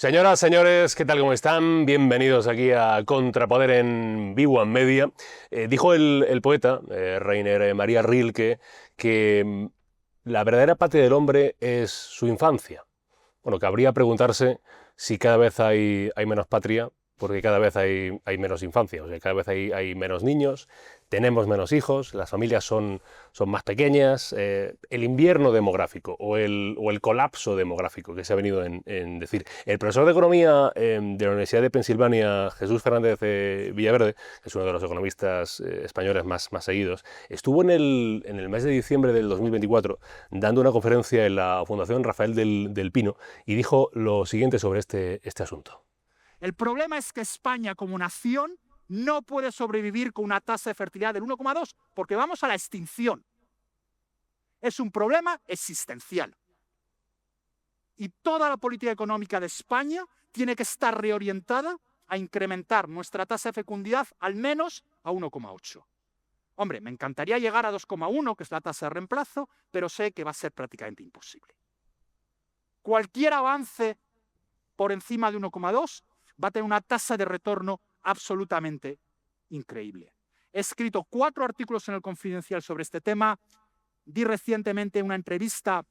Señoras, señores, ¿qué tal? ¿Cómo están? Bienvenidos aquí a Contrapoder en B1 Media. Dijo el poeta Rainer Maria Rilke que la verdadera patria del hombre es su infancia. Bueno, cabría preguntarse si cada vez hay menos patria, porque cada vez hay menos infancia, o sea, cada vez hay menos niños, tenemos menos hijos, las familias son más pequeñas, el invierno demográfico o el colapso demográfico que se ha venido en decir. El profesor de Economía de la Universidad de Pensilvania, Jesús Fernández Villaverde, que es uno de los economistas españoles más seguidos, estuvo en el mes de diciembre del 2024 dando una conferencia en la Fundación Rafael del Pino y dijo lo siguiente sobre este asunto. El problema es que España como nación no puede sobrevivir con una tasa de fertilidad del 1,2 porque vamos a la extinción. Es un problema existencial. Y toda la política económica de España tiene que estar reorientada a incrementar nuestra tasa de fecundidad al menos a 1,8. Hombre, me encantaría llegar a 2,1, que es la tasa de reemplazo, pero sé que va a ser prácticamente imposible. Cualquier avance por encima de 1,2 va a tener una tasa de retorno absolutamente increíble. He escrito 4 artículos en El Confidencial sobre este tema. Di recientemente una entrevista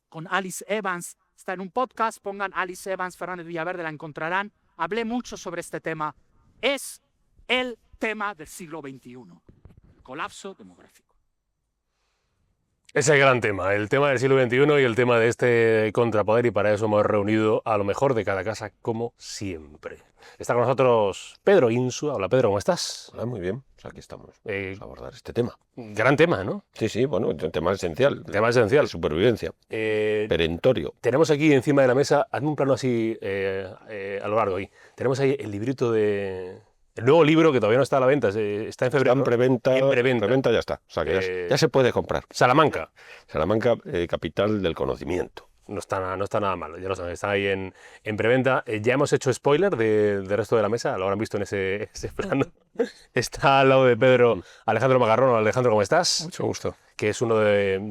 con Alice Evans. Está en un podcast, pongan Alice Evans, Fernández Villaverde, la encontrarán. Hablé mucho sobre este tema. Es el tema del siglo XXI. El colapso demográfico. Es el gran tema, el tema del siglo XXI y el tema de este contrapoder, y para eso hemos reunido a lo mejor de cada casa, como siempre. Está con nosotros Pedro Insua. Hola Pedro, ¿cómo estás? Hola, muy bien, pues aquí estamos. Vamos a abordar este tema. Gran tema, ¿no? Sí, bueno, un tema esencial. Tema esencial. De supervivencia. Perentorio. Tenemos aquí encima de la mesa, hazme un plano así a lo largo ahí. Tenemos ahí el librito de... El nuevo libro que todavía no está a la venta, está en febrero. Está en preventa. En preventa. Preventa ya está. O sea que ya se puede comprar. Salamanca. Salamanca, capital del conocimiento. No está nada mal, ya lo saben, está ahí en preventa. Ya hemos hecho spoiler del resto de la mesa, lo habrán visto en ese plano. Está al lado de Pedro Alejandro Magarrón. Alejandro, ¿cómo estás? Mucho gusto. Que es uno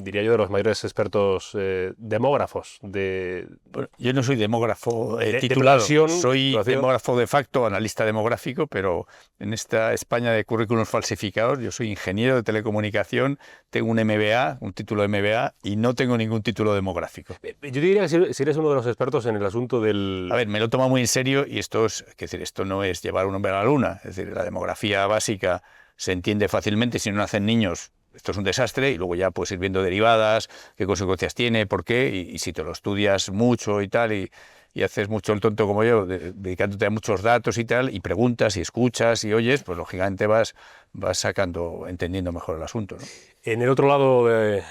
diría yo, de los mayores expertos demógrafos. Bueno, yo no soy demógrafo titulado, soy demógrafo de facto, analista demográfico, pero en esta España de currículums falsificados, yo soy ingeniero de telecomunicación, tengo un MBA, un título de MBA, y no tengo ningún título demográfico. Yo diría que si eres uno de los expertos en el asunto del... A ver, me lo tomo muy en serio, y esto no es llevar un hombre a la luna, es decir, la demografía básica se entiende fácilmente. Si no nacen niños, esto es un desastre, y luego ya puedes ir viendo derivadas, qué consecuencias tiene, por qué, y si te lo estudias mucho y tal, y haces mucho el tonto como yo, dedicándote a muchos datos y tal, y preguntas y escuchas y oyes, pues lógicamente vas entendiendo mejor el asunto, ¿no? En el otro lado de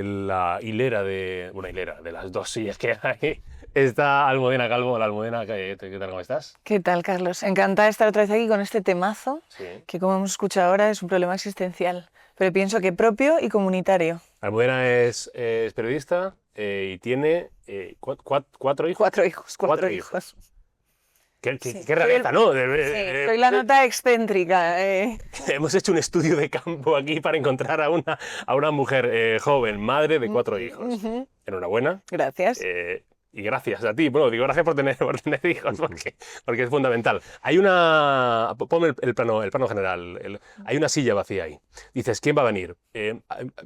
la hilera de las dos sillas que hay, está Almudena Calvo. Hola Almudena, ¿qué tal, cómo estás? ¿Qué tal, Carlos? Encantada de estar otra vez aquí con este temazo, sí, que como hemos escuchado ahora es un problema existencial, pero pienso que propio y comunitario. Almudena es periodista y tiene 4 hijos. 4 hijos, 4 hijos. Qué rareza, ¿no? Soy la nota excéntrica. Hemos hecho un estudio de campo aquí para encontrar a una mujer joven, madre de 4 hijos. Enhorabuena. Gracias. Y gracias a ti. Bueno, digo gracias por tener hijos, porque es fundamental. Hay una... Ponme el plano general. Hay una silla vacía ahí. Dices, ¿quién va a venir?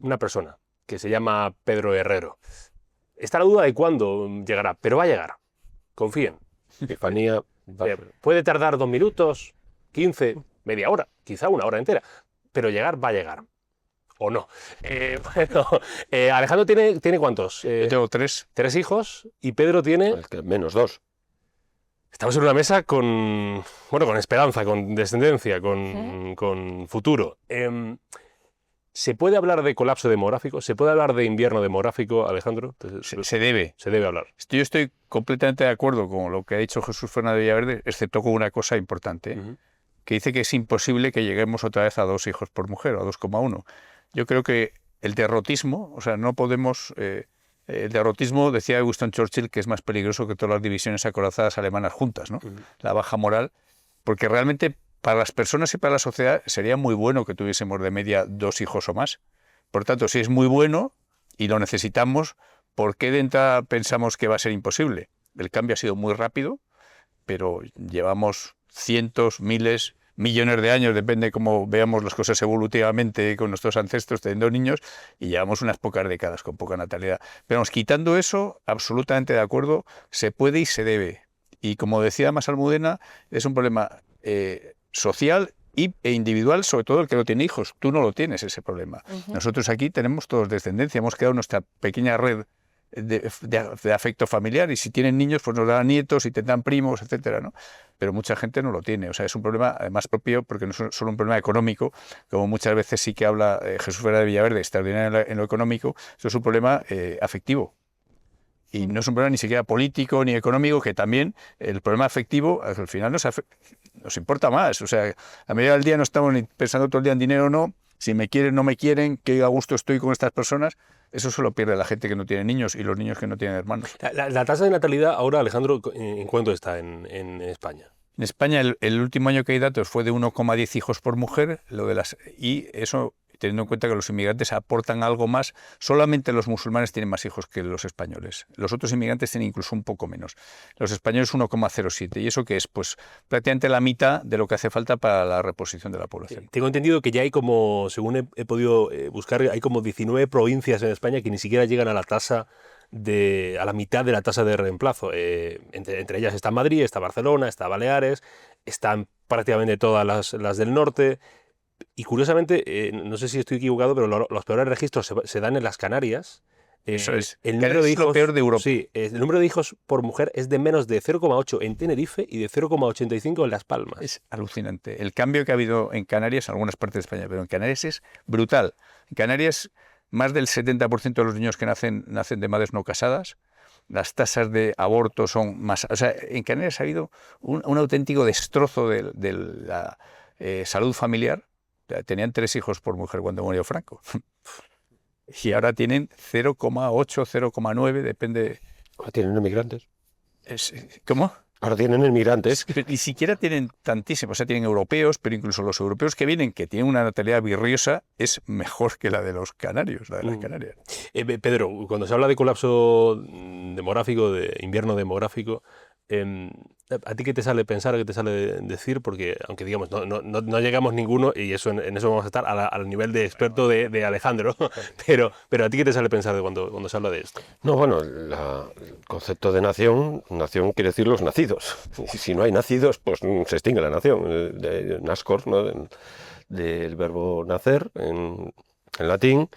Una persona que se llama Pedro Herrero. Está la duda de cuándo llegará, pero va a llegar. Confíen. Epifanía. Puede tardar 2 minutos, 15, media hora, quizá 1 hora entera, pero llegar va a llegar. ¿O no? Alejandro tiene ¿cuántos? Yo tengo 3. 3 hijos, y Pedro tiene... Menos 2. Estamos en una mesa con esperanza, con descendencia, con futuro. ¿Se puede hablar de colapso demográfico? ¿Se puede hablar de invierno demográfico, Alejandro? Se debe. Se debe hablar. Yo estoy completamente de acuerdo con lo que ha dicho Jesús Fernández Villaverde, excepto con una cosa importante, que dice que es imposible que lleguemos otra vez a 2 hijos por mujer, o a 2,1. Yo creo que el derrotismo, o sea, no podemos... el derrotismo, decía Winston Churchill, que es más peligroso que todas las divisiones acorazadas alemanas juntas, ¿no? La baja moral, porque realmente... Para las personas y para la sociedad sería muy bueno que tuviésemos de media 2 hijos o más. Por tanto, si es muy bueno y lo necesitamos, ¿por qué de entrada pensamos que va a ser imposible? el cambio ha sido muy rápido, pero llevamos cientos, miles, millones de años, depende cómo veamos las cosas evolutivamente con nuestros ancestros teniendo niños, y llevamos unas pocas décadas con poca natalidad. Pero vamos, quitando eso, absolutamente de acuerdo, se puede y se debe. Y como decía más Almudena, es un problema social e individual, sobre todo el que no tiene hijos. Tú no lo tienes, ese problema. Nosotros aquí tenemos todos descendencia, hemos creado nuestra pequeña red de afecto familiar, y si tienen niños pues nos dan nietos y tendrán primos, etcétera, ¿no? Pero mucha gente no lo tiene. O sea, es un problema además propio, porque no es solo un problema económico, como muchas veces sí que habla Jesús Fernández de Villaverde, extraordinario en lo económico. Eso es un problema afectivo. Y no es un problema ni siquiera político ni económico, que también el problema afectivo al final nos importa más. O sea, a medida del día no estamos ni pensando todo el día en dinero o no, si me quieren, no me quieren, qué a gusto estoy con estas personas. Eso solo pierde la gente que no tiene niños y los niños que no tienen hermanos. La tasa de natalidad ahora, Alejandro, ¿en cuánto está en España? En España el último año que hay datos fue de 1,10 hijos por mujer, y eso, teniendo en cuenta que los inmigrantes aportan algo más, solamente los musulmanes tienen más hijos que los españoles. Los otros inmigrantes tienen incluso un poco menos. Los españoles 1,07. ¿Y eso qué es? Pues prácticamente la mitad de lo que hace falta para la reposición de la población. Tengo entendido que ya hay como, según he podido buscar, hay como 19 provincias en España que ni siquiera llegan a la tasa a la mitad de la tasa de reemplazo. Entre ellas está Madrid, está Barcelona, está Baleares, están prácticamente todas las del norte. Y curiosamente, no sé si estoy equivocado, pero los peores registros se dan en las Canarias. Eso es. El número de hijos, lo peor de Europa. Sí, el número de hijos por mujer es de menos de 0,8 en Tenerife y de 0,85 en Las Palmas. Es alucinante. El cambio que ha habido en Canarias, en algunas partes de España, pero en Canarias es brutal. En Canarias, más del 70% de los niños que nacen de madres no casadas. Las tasas de aborto son más... O sea, en Canarias ha habido un auténtico destrozo de la salud familiar. Tenían 3 hijos por mujer cuando murió Franco. Y ahora tienen 0,8, 0,9, depende... Ahora tienen inmigrantes. ¿Cómo? Ahora tienen inmigrantes. Ni siquiera tienen tantísimos, o sea, tienen europeos, pero incluso los europeos que vienen, que tienen una natalidad virriosa, es mejor que la de los canarios, la de las Canarias. Pedro, cuando se habla de colapso demográfico, de invierno demográfico, ¿a ti qué te sale pensar, qué te sale decir? Porque, aunque digamos, no llegamos ninguno, y eso en eso vamos a estar al nivel de experto de Alejandro, pero ¿a ti qué te sale pensar de cuando se habla de esto? No, bueno, el concepto de nación quiere decir los nacidos. Y si no hay nacidos, pues se extingue la nación. De nascor, ¿no? Del verbo nacer en latín.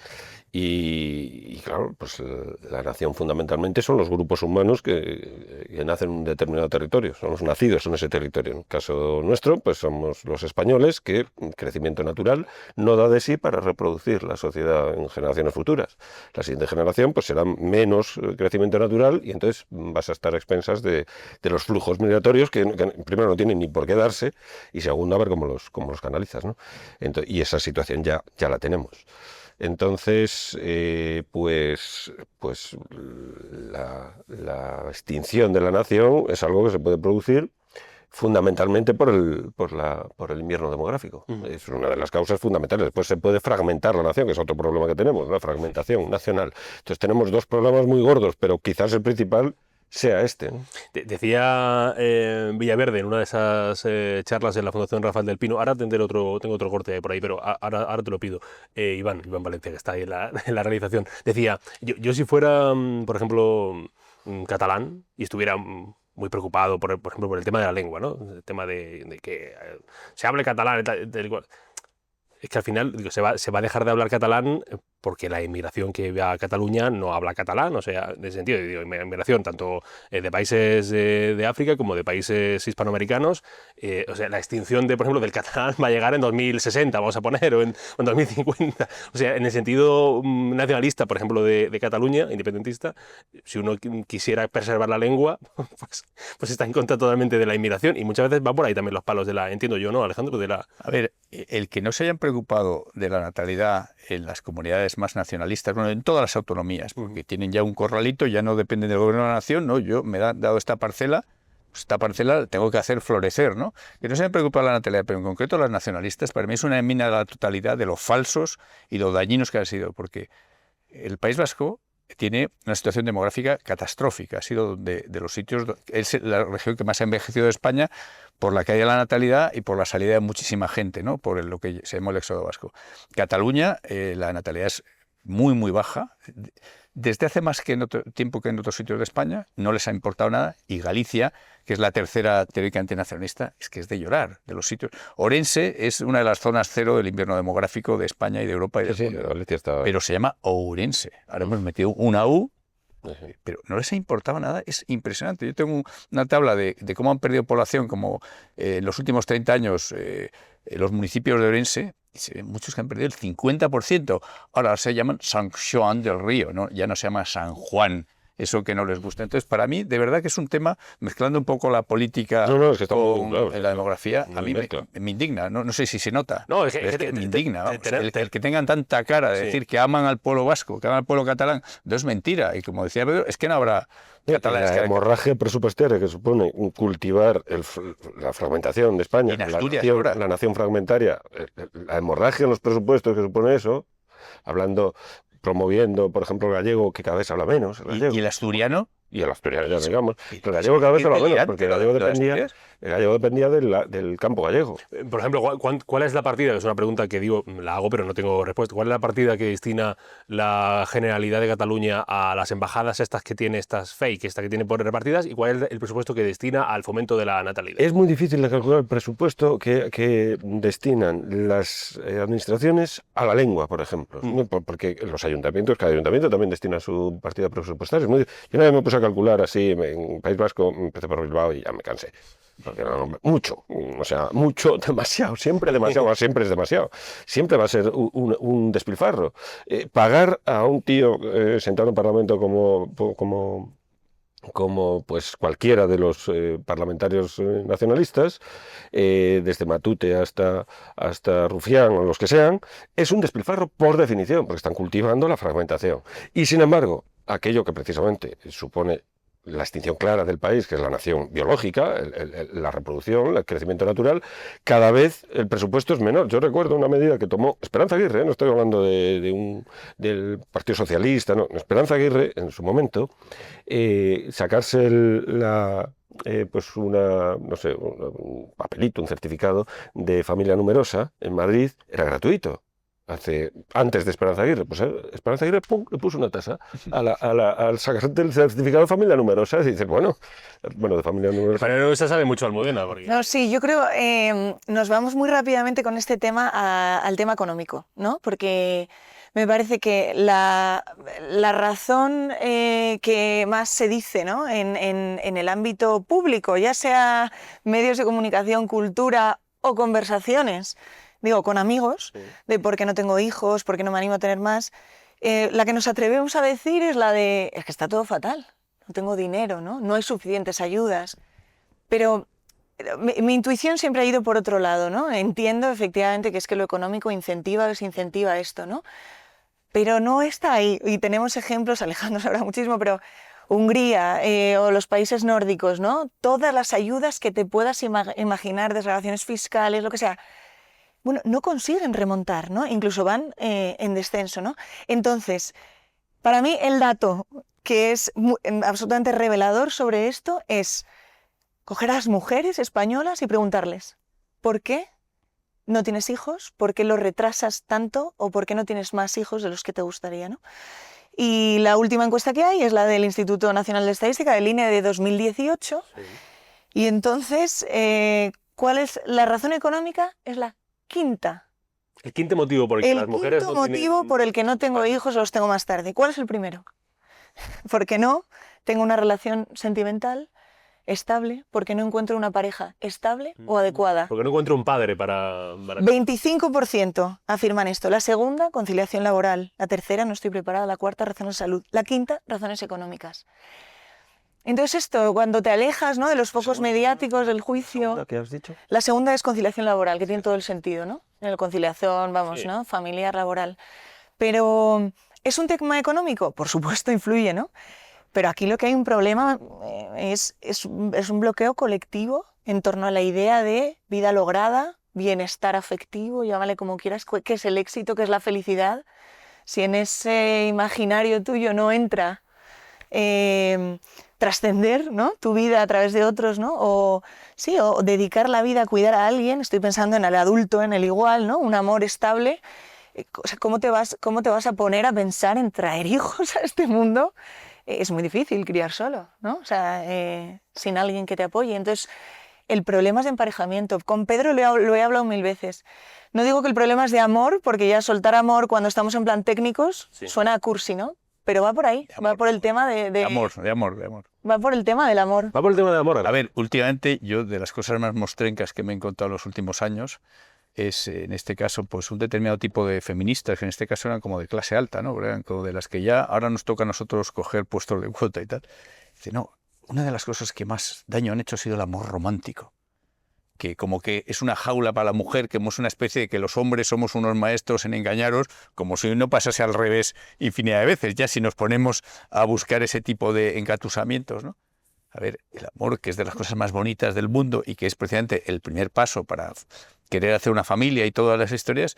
Y claro, pues la nación fundamentalmente son los grupos humanos que nacen en un determinado territorio, son los nacidos en ese territorio. En el caso nuestro, pues somos los españoles, que crecimiento natural no da de sí para reproducir la sociedad en generaciones futuras. La siguiente generación pues será menos crecimiento natural, y entonces vas a estar a expensas de los flujos migratorios que primero no tienen ni por qué darse, y segundo a ver cómo los canalizas, ¿no? Entonces, y esa situación ya la tenemos. Entonces, pues la extinción de la nación es algo que se puede producir fundamentalmente por el invierno demográfico. Es una de las causas fundamentales. Después se puede fragmentar la nación, que es otro problema que tenemos, la fragmentación nacional. Entonces tenemos 2 problemas muy gordos, pero quizás el principal sea este, ¿no? Decía Villaverde en una de esas charlas en la Fundación Rafael del Pino, ahora tengo otro corte por ahí, pero ahora te lo pido, Iván Valencia, que está ahí en la realización, decía, yo si fuera, por ejemplo, catalán y estuviera muy preocupado, por ejemplo, por el tema de la lengua, ¿no? El tema de que se hable catalán, es que al final se va a dejar de hablar catalán porque la inmigración que va a Cataluña no habla catalán, o sea, en ese sentido, digo, inmigración tanto de países de África como de países hispanoamericanos, o sea, la extinción, por ejemplo, del catalán va a llegar en 2060, vamos a poner, o en 2050. O sea, en el sentido nacionalista, por ejemplo, de Cataluña, independentista, si uno quisiera preservar la lengua, pues está en contra totalmente de la inmigración, y muchas veces va por ahí también los palos entiendo yo, ¿no, Alejandro? A ver, el que no se hayan preocupado de la natalidad en las comunidades más nacionalistas, bueno, en todas las autonomías, porque tienen ya un corralito, ya no dependen del gobierno de la nación, ¿no? Yo me he dado esta parcela tengo que hacer florecer, ¿no? Que no se me preocupa la natalidad, pero en concreto las nacionalistas, para mí es una enmienda a la totalidad de lo falsos y lo dañinos que han sido, porque el País Vasco tiene una situación demográfica catastrófica. Ha sido de los sitios, es la región que más ha envejecido de España por la caída de la natalidad y por la salida de muchísima gente, ¿no? Por lo que se llama el éxodo vasco. Cataluña, la natalidad es muy, muy baja. Desde hace más tiempo que en otros sitios de España, no les ha importado nada. Y Galicia, que es la tercera teóricamente nacionalista, es que es de llorar, de los sitios. Orense es una de las zonas cero del invierno demográfico de España y de Europa y del mundo. Galicia está... Pero se llama Ourense. Ahora hemos metido una U, pero no les ha importado nada. Es impresionante. Yo tengo una tabla de cómo han perdido población, como en los últimos 30 años, los municipios de Ourense. Y se ven muchos que han perdido el 50%. Ahora se llaman San Juan del Río, ¿no? Ya no se llama San Juan, eso que no les gusta. Entonces, para mí, de verdad que es un tema, mezclando un poco la política es que con claro, la demografía, a mí mezcla. me indigna. No sé si se nota. No, es que me indigna. Vamos. El que tengan tanta cara de decir que aman al pueblo vasco, que aman al pueblo catalán, no es mentira. Y como decía Pedro, es que no habrá catalanes. La hemorragia presupuestaria que supone cultivar la fragmentación de España, la nación fragmentaria, la hemorragia en los presupuestos que supone eso, promoviendo, por ejemplo, el gallego, que cada vez habla menos. ¿Y el asturiano? Y el asturiano, ya digamos. El gallego cada vez habla menos, porque el gallego dependía del campo gallego. Por ejemplo, ¿cuál es la partida? Es una pregunta que digo, la hago, pero no tengo respuesta. ¿Cuál es la partida que destina la Generalidad de Cataluña a las embajadas estas que tiene, estas fake, esta que tiene por repartidas? ¿Y cuál es el presupuesto que destina al fomento de la natalidad? Es muy difícil de calcular el presupuesto que destinan las administraciones a la lengua, por ejemplo. Porque los ayuntamientos, cada ayuntamiento también destina su partida presupuestaria. Yo una vez me puse a calcular así en País Vasco, empecé por Bilbao y ya me cansé. Porque mucho, demasiado, siempre demasiado, siempre es demasiado. Siempre va a ser un despilfarro. Pagar a un tío sentado en el Parlamento como pues cualquiera de los parlamentarios nacionalistas, desde Matute hasta Rufián o los que sean, es un despilfarro por definición, porque están cultivando la fragmentación. Y sin embargo, aquello que precisamente supone la extinción clara del país, que es la nación biológica, la reproducción, el crecimiento natural, cada vez el presupuesto es menor. Yo recuerdo una medida que tomó Esperanza Aguirre, no estoy hablando del Partido Socialista, no, Esperanza Aguirre, en su momento, sacarse un papelito, un certificado de familia numerosa en Madrid, era gratuito. Antes de Esperanza Aguirre, pues Esperanza Aguirre le puso una tasa al sacar el certificado de familia numerosa y dices, bueno, de familia numerosa. Familia numerosa sabe mucho Almudena. Porque... No, sí, yo creo nos vamos muy rápidamente con este tema al tema económico, ¿no? Porque me parece que la razón que más se dice, ¿no? en el ámbito público, ya sea medios de comunicación, cultura o conversaciones, digo, con amigos, de por qué no tengo hijos, por qué no me animo a tener más, la que nos atrevemos a decir es la de, es que está todo fatal, no tengo dinero, no hay suficientes ayudas. Pero mi intuición siempre ha ido por otro lado, ¿no? Entiendo efectivamente que es que lo económico desincentiva esto, ¿no? Pero no está ahí, y tenemos ejemplos, Alejandro sabrá muchísimo, pero Hungría o los países nórdicos, ¿no? Todas las ayudas que te puedas imaginar, desgravaciones fiscales, lo que sea, bueno, no consiguen remontar, ¿no? Incluso van en descenso, ¿no? Entonces, para mí el dato que es absolutamente revelador sobre esto es coger a las mujeres españolas y preguntarles ¿por qué no tienes hijos? ¿Por qué los retrasas tanto? ¿O por qué no tienes más hijos de los que te gustaría, ¿no? Y la última encuesta que hay es la del Instituto Nacional de Estadística, del INE de 2018. Sí. Y entonces, ¿cuál es la razón económica? Es la quinta. El quinto motivo por el que las mujeres no motivo por el que no tengo hijos o los tengo más tarde. ¿Cuál es el primero? Porque no tengo una relación sentimental estable, porque no encuentro una pareja estable o adecuada. Porque no encuentro un padre para... 25% afirman esto. La segunda, conciliación laboral. La tercera, no estoy preparada. La cuarta, razones de salud. La quinta, razones económicas. Entonces esto, cuando te alejas, ¿no?, de los focos mediáticos, del juicio... ¿Qué has dicho? La segunda es conciliación laboral, que tiene todo el sentido, ¿no? La conciliación, vamos, sí, ¿no?, familiar, laboral. Pero, ¿es un tema económico? Por supuesto, influye, ¿no? Pero aquí lo que hay un problema es un bloqueo colectivo en torno a la idea de vida lograda, bienestar afectivo, llámale como quieras, qué es el éxito, qué es la felicidad. si en ese imaginario tuyo no entra trascender, ¿no?, tu vida a través de otros, ¿no? O dedicar la vida a cuidar a alguien, estoy pensando en el adulto, en el igual, ¿no?, un amor estable. O sea, ¿cómo te vas a poner a pensar en traer hijos a este mundo? Es muy difícil criar solo, ¿no? O sea, sin alguien que te apoye. Entonces, el problema es de emparejamiento. Con Pedro lo he hablado 1000 veces. No digo que el problema es de amor, porque ya soltar amor cuando estamos en plan técnicos suena a cursi, ¿no? Pero va por ahí, va por el tema de amor. Va por el tema del amor. Va por el tema del amor. A ver, últimamente yo de las cosas más mostrencas que me he encontrado en los últimos años es, en este caso, pues un determinado tipo de feministas, que en este caso eran como de clase alta, ¿no? Eran como de las que ya ahora nos toca a nosotros coger puestos de cuota y tal. Dice, no, una de las cosas que más daño han hecho ha sido el amor romántico. Que como que es una jaula para la mujer, que es una especie de que los hombres somos unos maestros en engañaros, como si no pasase al revés infinidad de veces, ya si nos ponemos a buscar ese tipo de engatusamientos, ¿no? A ver, el amor, que es de las cosas más bonitas del mundo y que es precisamente el primer paso para querer hacer una familia y todas las historias,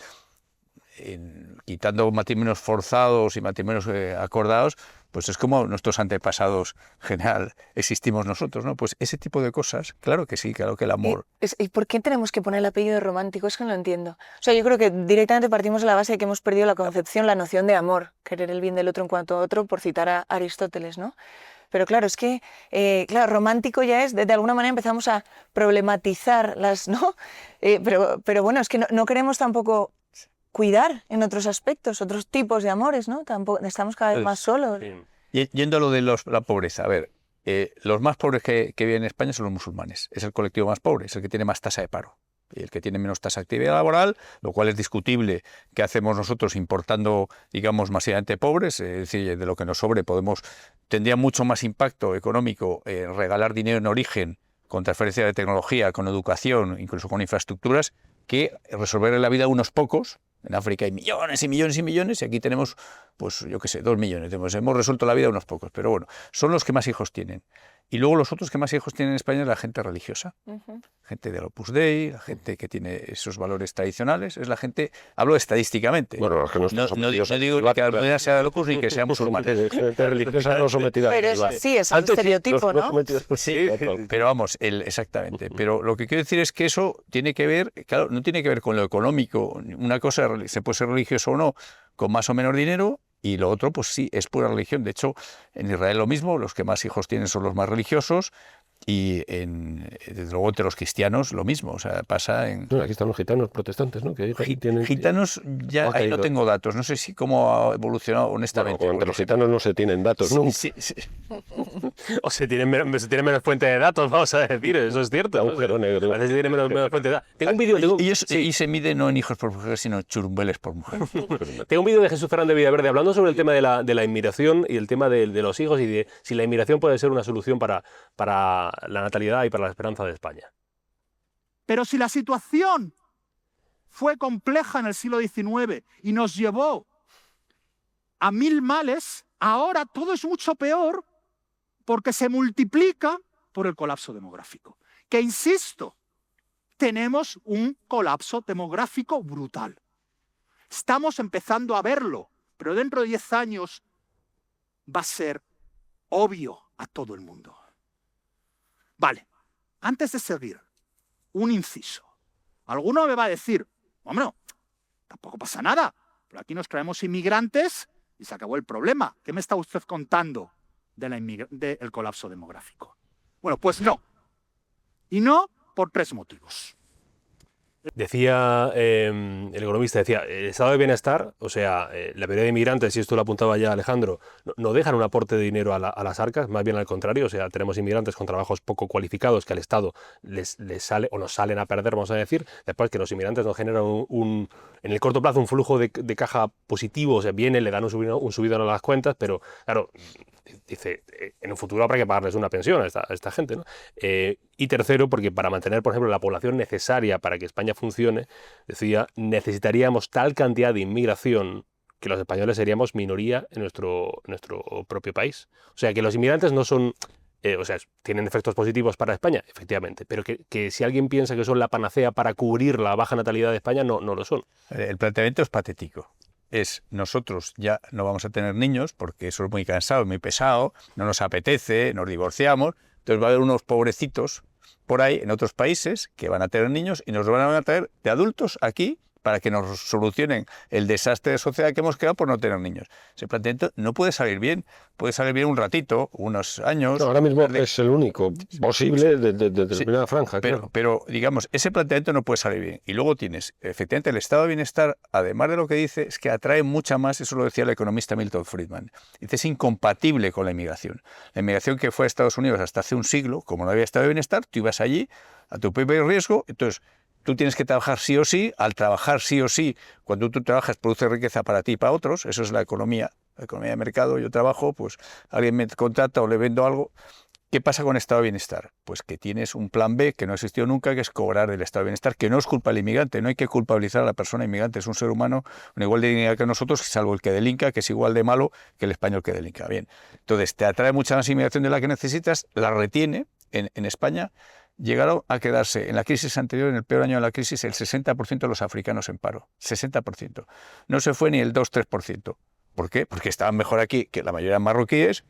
quitando matrimonios forzados y matrimonios acordados, pues es como nuestros antepasados general existimos nosotros, ¿no? Pues ese tipo de cosas, claro que sí, claro que el amor. ¿Y por qué tenemos que poner el apellido de romántico? Es que no lo entiendo. O sea, yo creo que directamente partimos de la base de que hemos perdido la concepción, la noción de amor, querer el bien del otro en cuanto a otro, por citar a Aristóteles, ¿no? Pero claro, es que, claro, romántico ya es, de alguna manera empezamos a problematizar las, ¿no? Pero bueno, es que no queremos tampoco cuidar en otros aspectos, otros tipos de amores, ¿no? Tampoco, estamos cada vez más solos. Yendo a lo de la pobreza, a ver, los más pobres que viven en España son los musulmanes. Es el colectivo más pobre, es el que tiene más tasa de paro. Y el que tiene menos tasa de actividad laboral, lo cual es discutible qué hacemos nosotros importando, digamos, masivamente pobres, es decir, de lo que nos sobre tendría mucho más impacto económico regalar dinero en origen con transferencia de tecnología, con educación, incluso con infraestructuras, que resolver la vida a unos pocos. En África hay millones y millones y millones y aquí tenemos, pues yo qué sé, 2 millones. Hemos resuelto la vida a unos pocos, pero bueno, son los que más hijos tienen. Y luego los otros que más hijos tienen en España es la gente religiosa, gente del Opus Dei, la gente que tiene esos valores tradicionales, es la gente, hablo estadísticamente. Bueno, los que no digo que Almudena sea del Opus ni que sea musulmán. Gente religiosa no sometida. Pero sí, es un estereotipo, ¿no? Sí, pero vamos, exactamente. Pero lo que quiero decir es que eso tiene que ver, claro, no tiene que ver con lo económico. Una cosa se puede ser religioso o no, con más o menos dinero. Y lo otro, pues sí, es pura religión. De hecho, en Israel lo mismo, los que más hijos tienen son los más religiosos y desde luego entre los cristianos lo mismo. O sea, pasa en... No, aquí están los gitanos protestantes, ¿no? Que tienen... Gitanos, ya ahí no tengo datos. No sé si cómo ha evolucionado honestamente. Bueno, entre los gitanos no se tienen datos, ¿no? Sí. O se tienen menos fuente de datos, vamos a decir, eso es cierto. Agujero negro. A veces se tienen menos fuente de datos. Tengo un vídeo... Y se mide no en hijos por mujer, sino churumbeles por mujer. Tengo un vídeo de Jesús Fernández Villaverde hablando sobre el tema de la inmigración y el tema de los hijos y de si la inmigración puede ser una solución para la natalidad y para la esperanza de España. Pero si la situación fue compleja en el siglo XIX y nos llevó a 1000 males, ahora todo es mucho peor porque se multiplica por el colapso demográfico. Que insisto, tenemos un colapso demográfico brutal. Estamos empezando a verlo, pero dentro de 10 años va a ser obvio a todo el mundo. Vale, antes de seguir, un inciso. Alguno me va a decir, hombre, tampoco pasa nada, pero aquí nos traemos inmigrantes y se acabó el problema. ¿Qué me está usted contando del colapso demográfico? Bueno, pues no. Y no por 3 motivos. Decía, el economista decía, el estado de bienestar, o sea, la mayoría de inmigrantes, y esto lo apuntaba ya Alejandro, no dejan un aporte de dinero a las arcas, más bien al contrario, o sea, tenemos inmigrantes con trabajos poco cualificados que al Estado les sale o nos salen a perder, vamos a decir, después que los inmigrantes nos generan en el corto plazo un flujo de caja positivo, o sea, vienen, le dan un subidón a las cuentas, pero claro, dice, en un futuro habrá que pagarles una pensión a esta gente, ¿no? Y tercero, porque para mantener, por ejemplo, la población necesaria para que España funcione, decía, necesitaríamos tal cantidad de inmigración que los españoles seríamos minoría en nuestro propio país. O sea, que los inmigrantes no son... o sea, tienen efectos positivos para España, efectivamente, pero que si alguien piensa que son la panacea para cubrir la baja natalidad de España, no lo son. El planteamiento es patético. es nosotros ya no vamos a tener niños porque eso es muy cansado, muy pesado, no nos apetece, nos divorciamos, entonces va a haber unos pobrecitos por ahí en otros países que van a tener niños y nos van a traer de adultos aquí para que nos solucionen el desastre de sociedad que hemos creado por no tener niños. Ese planteamiento no puede salir bien. Puede salir bien un ratito, unos años. No, ahora mismo es el único posible de determinada franja. Pero, digamos, ese planteamiento no puede salir bien. Y luego tienes, efectivamente, el estado de bienestar, además de lo que dice, es que atrae mucha más, eso lo decía el economista Milton Friedman, dice, es incompatible con la inmigración. La inmigración que fue a Estados Unidos hasta hace un siglo, como no había estado de bienestar, tú ibas allí a tu propio riesgo, entonces tú tienes que trabajar sí o sí, al trabajar sí o sí, cuando tú trabajas produce riqueza para ti y para otros, eso es la economía de mercado, yo trabajo, pues alguien me contrata o le vendo algo. ¿Qué pasa con el estado de bienestar? Pues que tienes un plan B que no existió nunca, que es cobrar del estado de bienestar, que no es culpa del inmigrante, no hay que culpabilizar a la persona inmigrante, es un ser humano con igual de dignidad que nosotros, salvo el que delinca, que es igual de malo que el español que delinca. Bien, entonces te atrae mucha más inmigración de la que necesitas, la retiene en España. Llegaron a quedarse en la crisis anterior, en el peor año de la crisis, el 60% de los africanos en paro. 60%. No se fue ni el 2-3%. ¿Por qué? Porque estaban mejor aquí, que la mayoría marroquíes,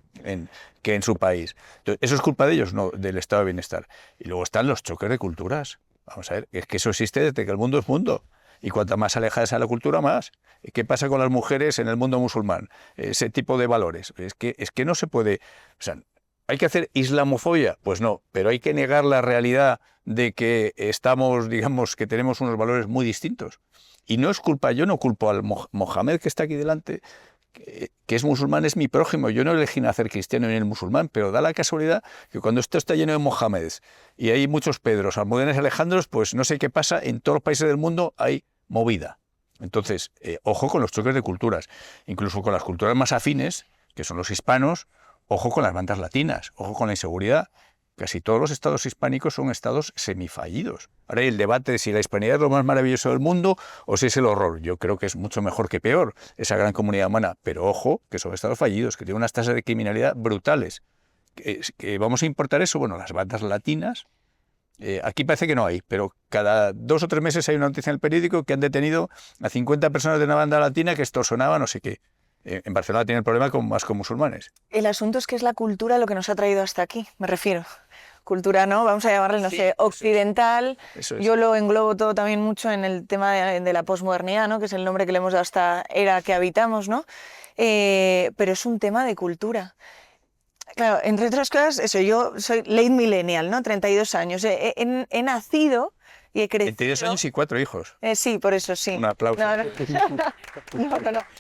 que en su país. Entonces, ¿eso es culpa de ellos? No, del estado de bienestar. Y luego están los choques de culturas. Vamos a ver, es que eso existe desde que el mundo es mundo. Y cuanto más alejada sea la cultura, más. ¿Qué pasa con las mujeres en el mundo musulmán? Ese tipo de valores. Es que no se puede... O sea, ¿hay que hacer islamofobia? Pues no, pero hay que negar la realidad de que estamos, digamos, que tenemos unos valores muy distintos. Y no es culpa, yo no culpo al Mohamed que está aquí delante, que es musulmán, es mi prójimo. Yo no elegí nacer cristiano ni el musulmán, pero da la casualidad que cuando esto está lleno de Mohameds y hay muchos Pedros, Almudenes, Alejandros, pues no sé qué pasa, en todos los países del mundo hay movida. Entonces, ojo con los choques de culturas, incluso con las culturas más afines, que son los hispanos. Ojo con las bandas latinas, ojo con la inseguridad. Casi todos los estados hispánicos son estados semifallidos. Ahora hay el debate de si la hispanidad es lo más maravilloso del mundo o si es el horror. Yo creo que es mucho mejor que peor esa gran comunidad humana. Pero ojo, que son estados fallidos, que tienen unas tasas de criminalidad brutales. ¿Que vamos a importar eso? Bueno, las bandas latinas, aquí parece que no hay, pero cada 2 o 3 meses hay una noticia en el periódico que han detenido a 50 personas de una banda latina que extorsionaba no sé qué. En Barcelona tiene el problema más con musulmanes. El asunto es que es la cultura lo que nos ha traído hasta aquí, me refiero. Cultura, ¿no? Vamos a llamarle, no sé, occidental. Eso es. Yo lo englobo todo también mucho en el tema de la posmodernidad, ¿no? Que es el nombre que le hemos dado a esta era que habitamos, ¿no? Pero es un tema de cultura. Claro, entre otras cosas, eso, yo soy late millennial, ¿no? 32 años. He nacido y he crecido... 22 años y 4 hijos. Sí, por eso sí. Un aplauso. No.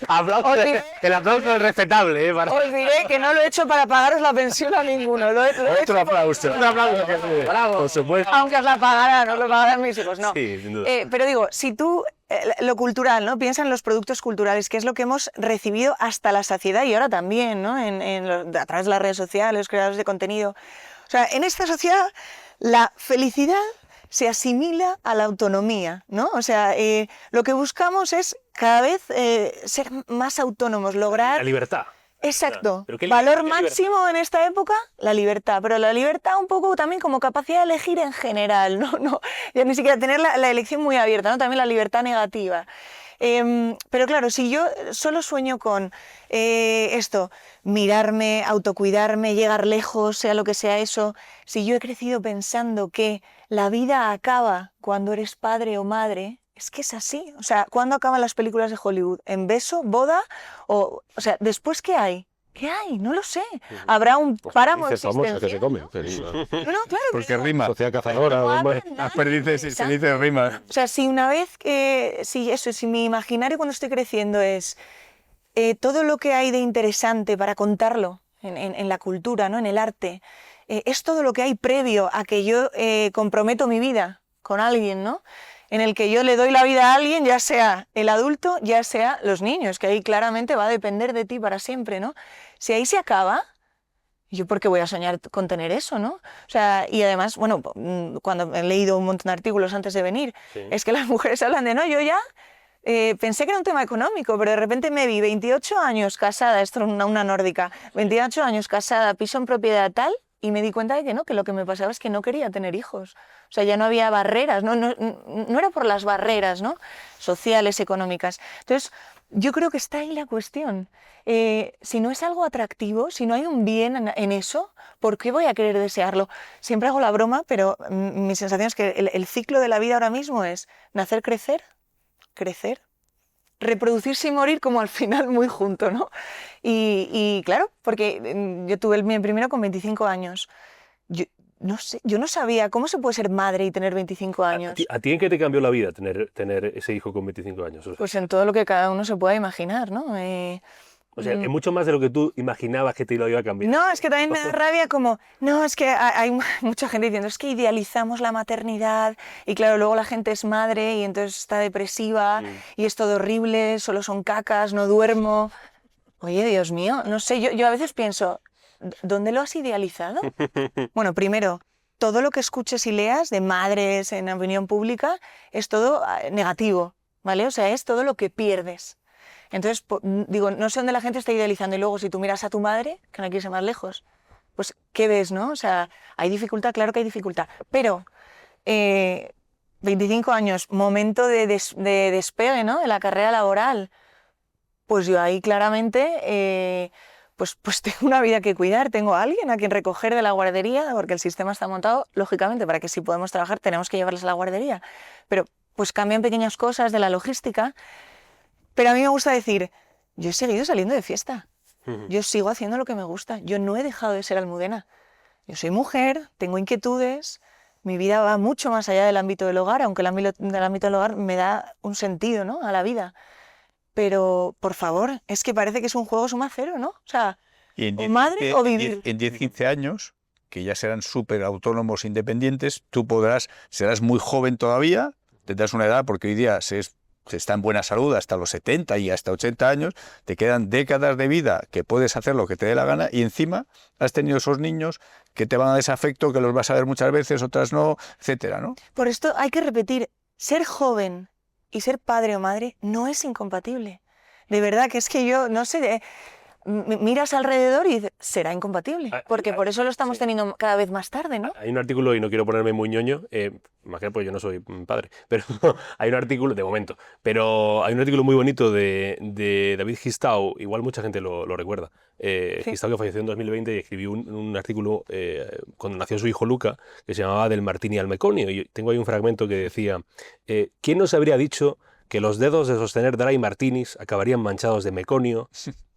Aplauso, el aplauso es respetable, ¿eh? Os diré que no lo he hecho para pagaros la pensión a ninguno. Lo he Otro hecho aplauso. Un aplauso. Bravo. Por supuesto. Aunque os la pagaran, os lo pagarán mis hijos, no. Sí, sin duda. Pero digo, si tú, lo cultural, ¿no? Piensa en los productos culturales, que es lo que hemos recibido hasta la saciedad y ahora también, ¿no? A través de las redes sociales, los creadores de contenido. O sea, en esta sociedad, la felicidad se asimila a la autonomía, ¿no? O sea, lo que buscamos es cada vez ser más autónomos, lograr... La libertad. Exacto. Pero Valor máximo en esta época, la libertad. Pero la libertad un poco también como capacidad de elegir en general, no ya ni siquiera tener la elección muy abierta, ¿no? También la libertad negativa. Pero claro, si yo solo sueño con esto, mirarme, autocuidarme, llegar lejos, sea lo que sea eso, si yo he crecido pensando que la vida acaba cuando eres padre o madre, es que es así. O sea, ¿cuándo acaban las películas de Hollywood? ¿En beso, boda? O sea, ¿después qué hay? ¿Qué hay? No lo sé. Habrá un páramo famosa que se come. No, claro. Porque rima. Sociedad cazadora. Las perdices y se dice rima. O sea, si una vez que... Si mi imaginario cuando estoy creciendo es todo lo que hay de interesante para contarlo en la cultura, ¿no? En el arte, es todo lo que hay previo a que yo comprometo mi vida con alguien, ¿no? En el que yo le doy la vida a alguien, ya sea el adulto, ya sea los niños, que ahí claramente va a depender de ti para siempre, ¿no? Si ahí se acaba, ¿yo por qué voy a soñar con tener eso, no? O sea, y además, bueno, cuando he leído un montón de artículos antes de venir, es que las mujeres hablan de, no, yo ya pensé que era un tema económico, pero de repente me vi 28 años casada, esto es una nórdica, 28 años casada, piso en propiedad tal, y me di cuenta de que no, que lo que me pasaba es que no quería tener hijos. O sea, ya no había barreras, no era por las barreras, ¿no?, sociales, económicas. Entonces, yo creo que está ahí la cuestión. Si no es algo atractivo, si no hay un bien en eso, ¿por qué voy a querer desearlo? Siempre hago la broma, pero mi sensación es que el ciclo de la vida ahora mismo es nacer, crecer, crecer, reproducirse y morir, como al final muy junto, ¿no? Y claro, porque yo tuve mi primero con 25 años. No sé, yo no sabía cómo se puede ser madre y tener 25 años. ¿A ti en qué te cambió la vida tener ese hijo con 25 años? O sea, Pues en todo lo que cada uno se pueda imaginar, ¿no? o sea, es mucho más de lo que tú imaginabas que te lo iba a cambiar. No, es que también me da rabia como, no, es que hay mucha gente diciendo, es que idealizamos la maternidad y claro, luego la gente es madre y entonces está depresiva y es todo horrible, solo son cacas, no duermo. Oye, Dios mío, no sé, yo a veces pienso, ¿dónde lo has idealizado? Bueno, primero, todo lo que escuches y leas de madres en la opinión pública es todo negativo, ¿vale? O sea, es todo lo que pierdes. Entonces, digo, no sé dónde la gente está idealizando y luego si tú miras a tu madre, que no quieres ir más lejos, pues, ¿qué ves, no? O sea, ¿hay dificultad? Claro que hay dificultad, pero 25 años, momento de despegue, ¿no?, de la carrera laboral, pues yo ahí claramente pues tengo una vida que cuidar, tengo a alguien a quien recoger de la guardería, porque el sistema está montado, lógicamente, para que si podemos trabajar tenemos que llevarles a la guardería, pero pues cambian pequeñas cosas de la logística. Pero a mí me gusta decir, yo he seguido saliendo de fiesta, yo sigo haciendo lo que me gusta, yo no he dejado de ser Almudena. Yo soy mujer, tengo inquietudes, mi vida va mucho más allá del ámbito del hogar, aunque el ámbito del hogar me da un sentido, ¿no?, a la vida. Pero, por favor, es que parece que es un juego suma cero, ¿no? O sea, o madre o vivir. En 10, 15 años, que ya serán súper autónomos, independientes, tú serás muy joven todavía, tendrás una edad, porque hoy día se está en buena salud hasta los 70 y hasta 80 años, te quedan décadas de vida que puedes hacer lo que te dé la gana y encima has tenido esos niños que te van a desafecto, que los vas a ver muchas veces, otras no, etcétera, ¿no? Por esto hay que repetir, ser joven y ser padre o madre no es incompatible. De verdad que es que yo, no sé, miras alrededor y dices, será incompatible, porque por eso lo estamos teniendo cada vez más tarde, ¿no? Hay un artículo, y no quiero ponerme muy ñoño, más que pues yo no soy padre, pero hay un artículo, de momento, pero hay un artículo muy bonito de David Gistau, igual mucha gente lo recuerda. Sí. Gistau, que falleció en 2020 y escribió un artículo cuando nació su hijo Luca, que se llamaba Del Martini al Meconio, y tengo ahí un fragmento que decía, ¿quién nos habría dicho que los dedos de sostener dry martinis acabarían manchados de meconio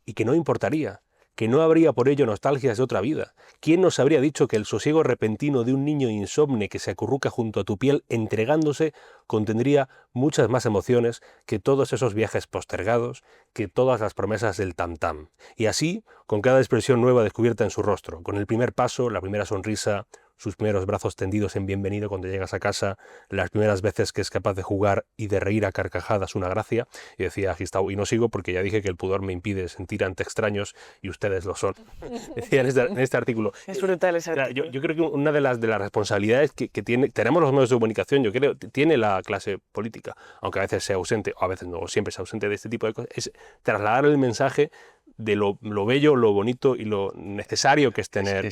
y que no importaría, que no habría por ello nostalgias de otra vida? ¿Quién nos habría dicho que el sosiego repentino de un niño insomne que se acurruca junto a tu piel entregándose contendría muchas más emociones que todos esos viajes postergados, que todas las promesas del tam-tam? Y así, con cada expresión nueva descubierta en su rostro, con el primer paso, la primera sonrisa, sus primeros brazos tendidos en bienvenido cuando llegas a casa, las primeras veces que es capaz de jugar y de reír a carcajadas una gracia. Y decía Gistau, y no sigo porque ya dije que el pudor me impide sentir ante extraños y ustedes lo son. Decía en este artículo. Es brutal ese artículo. Yo creo que una de las responsabilidades que tenemos los medios de comunicación, yo creo, tiene la clase política, aunque a veces sea ausente, o a veces no, siempre sea ausente de este tipo de cosas, es trasladar el mensaje de lo bello, lo bonito y lo necesario que es tener,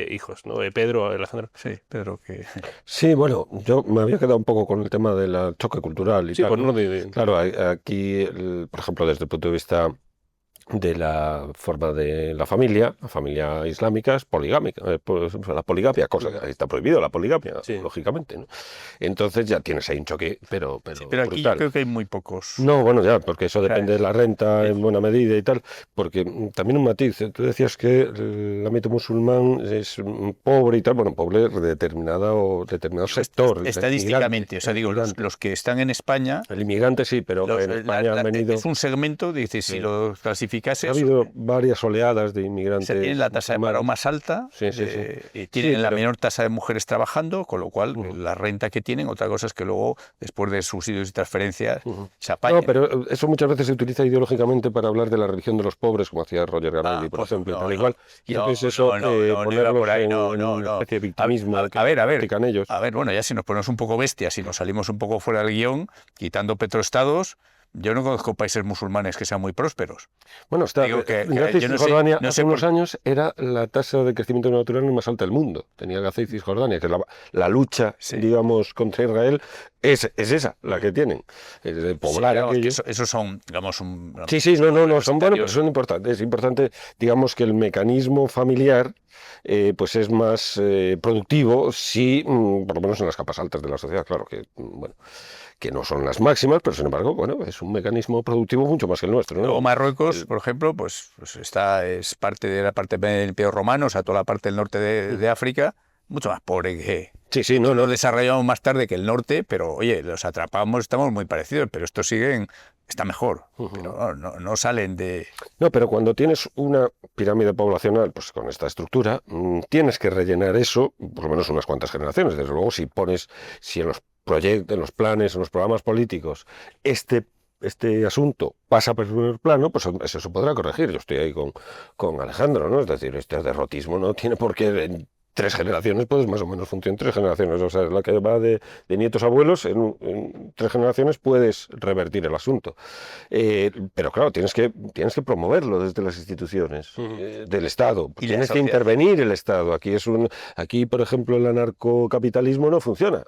hijos, ¿no? Pedro, Alejandro. Sí, Pedro, que... Sí, bueno, yo me había quedado un poco con el tema del choque cultural y sí, tal. Pues no Claro, aquí, por ejemplo, desde el punto de vista de la forma de la familia islámica es poligámica, pues, la poligamia, cosa que está prohibido la poligamia, sí, lógicamente, ¿no? Entonces ya tienes ahí un choque, pero sí, pero aquí brutal. Yo creo que hay muy pocos. No, bueno, ya, porque eso depende de la renta en buena medida y tal, porque también un matiz, tú decías que el ámbito musulmán es pobre y tal, bueno, pobre de determinado sector. Estadísticamente, o sea, digo, los que están en España... El inmigrante sí, pero en España han venido... Es un segmento, dices, si lo clasificas... Ha habido varias oleadas de inmigrantes. Se tiene la tasa de paro más alta, y tienen la menor tasa de mujeres trabajando, con lo cual la renta que tienen, otra cosa es que luego, después de subsidios y transferencias, se apañan. No, pero eso muchas veces se utiliza ideológicamente para hablar de la religión de los pobres, como hacía Roger Garaudy, por ejemplo, tal igual. Y entonces eso ponerlos en una especie de victimismo. A ver, bueno, ya si nos ponemos un poco bestias, si nos salimos un poco fuera del guión, quitando petroestados, Yo no conozco países musulmanes que sean muy prósperos. Bueno, está, Digo que Gaza y yo no sé- Cisjordania no hace sé unos por- años era la tasa de crecimiento natural más alta del mundo. Tenía Gaza y Cisjordania, que es la lucha, Sí. digamos, contra Israel es esa, la que tienen. Es de Sí, poblar digamos que aquello. esos son, digamos, Sí, sí, no, son buenos, pero son importantes. Es importante, digamos, que el mecanismo familiar pues es más productivo si, por lo menos en las capas altas de la sociedad, claro, que, bueno, que no son las máximas, pero sin embargo, bueno, es un mecanismo productivo mucho más que el nuestro, ¿no? O Marruecos, por ejemplo, pues es parte de la parte del Imperio Romano, o sea, toda la parte del norte de África, mucho más pobre que... Sí, no. Nos desarrollamos más tarde que el norte, pero oye, los atrapamos, estamos muy parecidos, pero estos siguen, está mejor, pero no salen de... No, pero cuando tienes una pirámide poblacional, pues con esta estructura, tienes que rellenar eso, por lo menos unas cuantas generaciones. Desde luego, si en los proyectos, en los planes, en los programas políticos, este asunto pasa por el primer plano, pues eso se podrá corregir. Yo estoy ahí con Alejandro, ¿no? Es decir, este derrotismo no tiene por qué... En 3 generaciones, pues más o menos funcionan 3 generaciones. O sea, es la que va de nietos a abuelos, en 3 generaciones puedes revertir el asunto. Pero claro, tienes que promoverlo desde las instituciones del Estado. Y la Tienes que sociedad. intervenir el Estado. Aquí, por ejemplo, el anarcocapitalismo no funciona.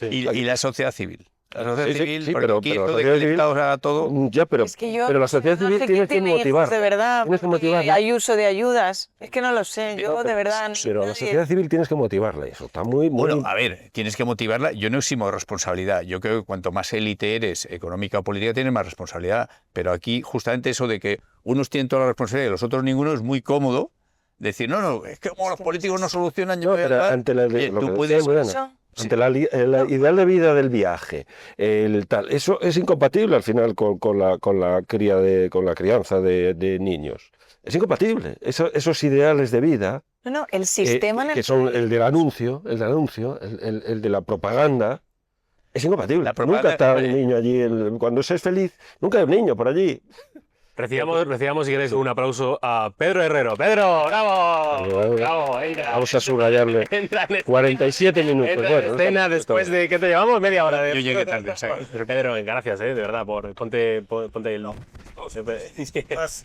Y la sociedad civil. La sociedad Sí, civil, sí, porque pero aquí la esto de sociedad que el civil- Estado haga todo... Ya, pero Es que yo la sociedad no civil sé tiene quién que tiene hijos motivar. de verdad, Tienes que porque motivarla. hay uso de ayudas. Es que no lo sé, yo de verdad... Pero a la nadie- sociedad civil tienes que motivarla. Eso está muy... Bueno, a ver, tienes que motivarla. Yo no eximo de responsabilidad. Yo creo que cuanto más élite eres, económica o política, tienes más responsabilidad. Pero aquí, justamente eso de que unos tienen toda la responsabilidad y los otros ninguno, es muy cómodo decir, no, es que como los políticos no solucionan... yo No, voy a pero dar". ante la, Oye, lo tú que puedes... decía Morena, Eso, ante la ideal de vida del viaje, el tal, eso es incompatible al final con la crianza de niños. Es incompatible. Esos ideales de vida, no, el sistema en el que son el del anuncio, el de la propaganda, es incompatible. La propaganda- Nunca está un niño allí. Cuando se es feliz, nunca hay un niño por allí. Recibamos, si queréis, un aplauso a Pedro Herrero. ¡Pedro, bravo! ¡Bravo! Entra. Vamos a subrayarle. Entra en 47 minutos. Entra en Bueno, no escena está- después de que te llevamos media hora. Yo llegué tarde, o sea, Pedro, gracias, de verdad, ponte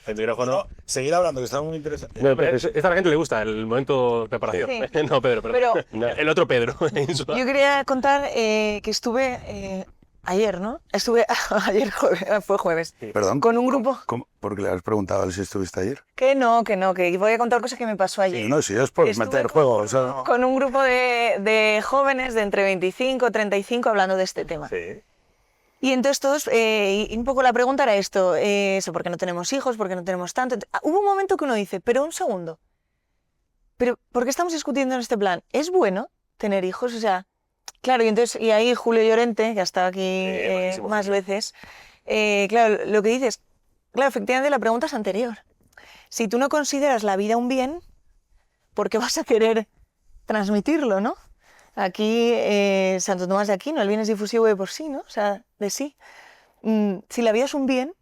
el micrófono. Seguir hablando, que está muy interesante. No, Hombre, pero esta a la gente le gusta el momento de preparación. Sí. No, Pedro, Pero- el otro Pedro. Yo quería contar que estuve ayer, ¿no? Estuve ayer, fue jueves, Perdón, con un grupo... porque le has preguntado a él si estuviste ayer. Que no, que voy a contar cosas que me pasó ayer. No, si es por Estuve meter juego. O sea, Con un grupo de jóvenes de entre 25 y 35 hablando de este tema. Sí. Y entonces todos, y un poco la pregunta era esto, ¿por qué no tenemos hijos? ¿Por qué no tenemos tanto? Hubo un momento que uno dice, pero un segundo, pero ¿por qué estamos discutiendo en este plan? ¿Es bueno tener hijos? O sea, claro, y ahí Julio Llorente, que ha estado aquí buenísimo. más veces, claro, lo que dices, claro, efectivamente la pregunta es anterior. Si tú no consideras la vida un bien, ¿por qué vas a querer transmitirlo, no? Aquí, Santo Tomás de Aquino, el bien es difusivo de por sí, ¿no? O sea, de sí. Si la vida es un bien,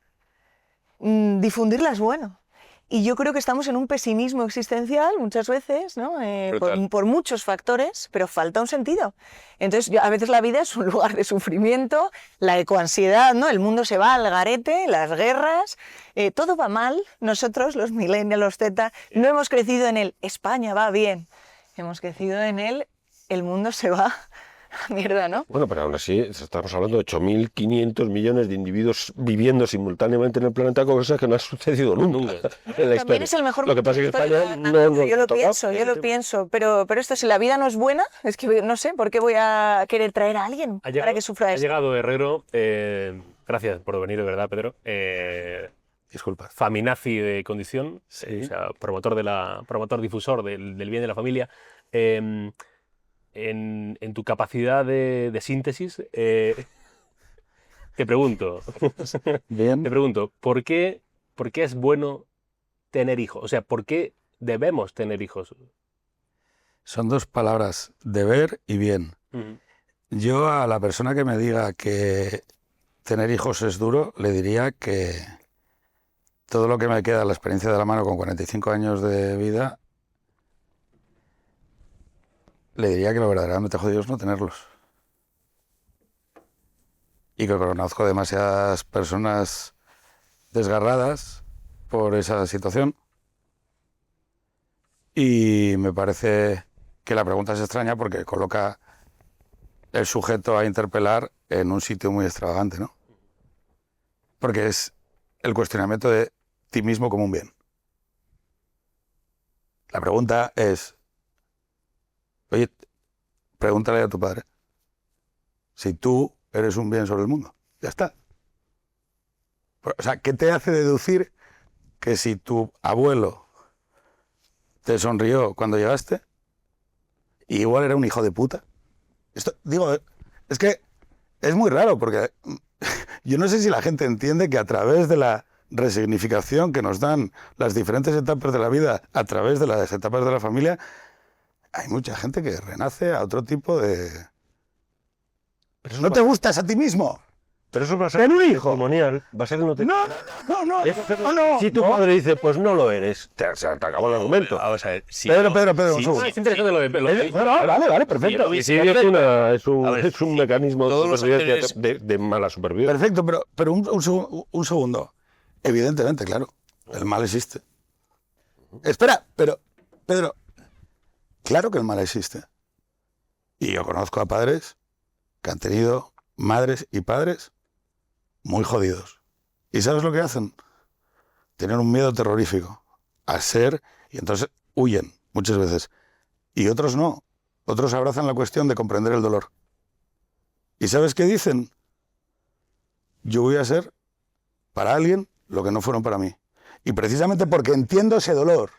difundirla es bueno. Y yo creo que estamos en un pesimismo existencial muchas veces, ¿no? Por muchos factores, pero falta un sentido. Entonces, a veces la vida es un lugar de sufrimiento, la ecoansiedad, ¿no? El mundo se va al garete, las guerras, todo va mal. Nosotros, los millennials, los Z, no hemos crecido en el España va bien. Hemos crecido en el mundo se va a la mierda, ¿no? Bueno, pero aún así estamos hablando de 8.500 millones de individuos viviendo simultáneamente en el planeta, cosa que no ha sucedido nunca en la También historia. es el mejor Lo que pasa es que momento de España la no vida. nos Yo ha lo tocado. pienso, pero esto, si la vida no es buena, es que no sé, ¿por qué voy a querer traer a alguien para que sufra Ha esto? llegado Herrero, gracias por venir, de verdad, Pedro. disculpa. Faminazi de condición, Sí. o sea, promotor difusor del bien de la familia. En tu capacidad de síntesis, te pregunto, Bien. ¿por qué es bueno tener hijos? O sea, ¿por qué debemos tener hijos? Son 2 palabras, deber y bien. Yo a la persona que me diga que tener hijos es duro, le diría que todo lo que me queda, la experiencia de la mano con 45 años de vida, le diría que lo verdaderamente jodido es no tenerlos. y que conozco demasiadas personas desgarradas por esa situación. Y me parece que la pregunta es extraña porque coloca el sujeto a interpelar en un sitio muy extravagante, ¿no? Porque es el cuestionamiento de ti mismo como un bien. La pregunta es, oye, pregúntale a tu padre si tú eres un bien sobre el mundo. Ya está. O sea, ¿qué te hace deducir que si tu abuelo te sonrió cuando llegaste, y igual era un hijo de puta? Esto, digo, es que es muy raro porque yo no sé si la gente entiende que a través de la resignificación que nos dan las diferentes etapas de la vida, a través de las etapas de la familia, hay mucha gente que renace a otro tipo de... ¿No te gustas a ti mismo? Pero eso va a ser ¡Ten un hijo! testimonial, va a ser no te... No. Si tu padre dice, pues no lo eres, te acabó el argumento. Vamos a ver. Si Pedro, no- un segundo. Es interesante lo de... Vale, perfecto. Y si es un A ver, mecanismo de todos los supervivencia, actores- de mala supervivencia. Perfecto, pero un segundo. Evidentemente, claro, el mal existe. Espera, pero, Pedro, claro que el mal existe. Y yo conozco a padres que han tenido madres y padres muy jodidos. ¿Y sabes lo que hacen? Tienen un miedo terrorífico a ser, y entonces huyen muchas veces. Y otros no. Otros abrazan la cuestión de comprender el dolor. ¿Y sabes qué dicen? Yo voy a ser para alguien lo que no fueron para mí. Y precisamente porque entiendo ese dolor,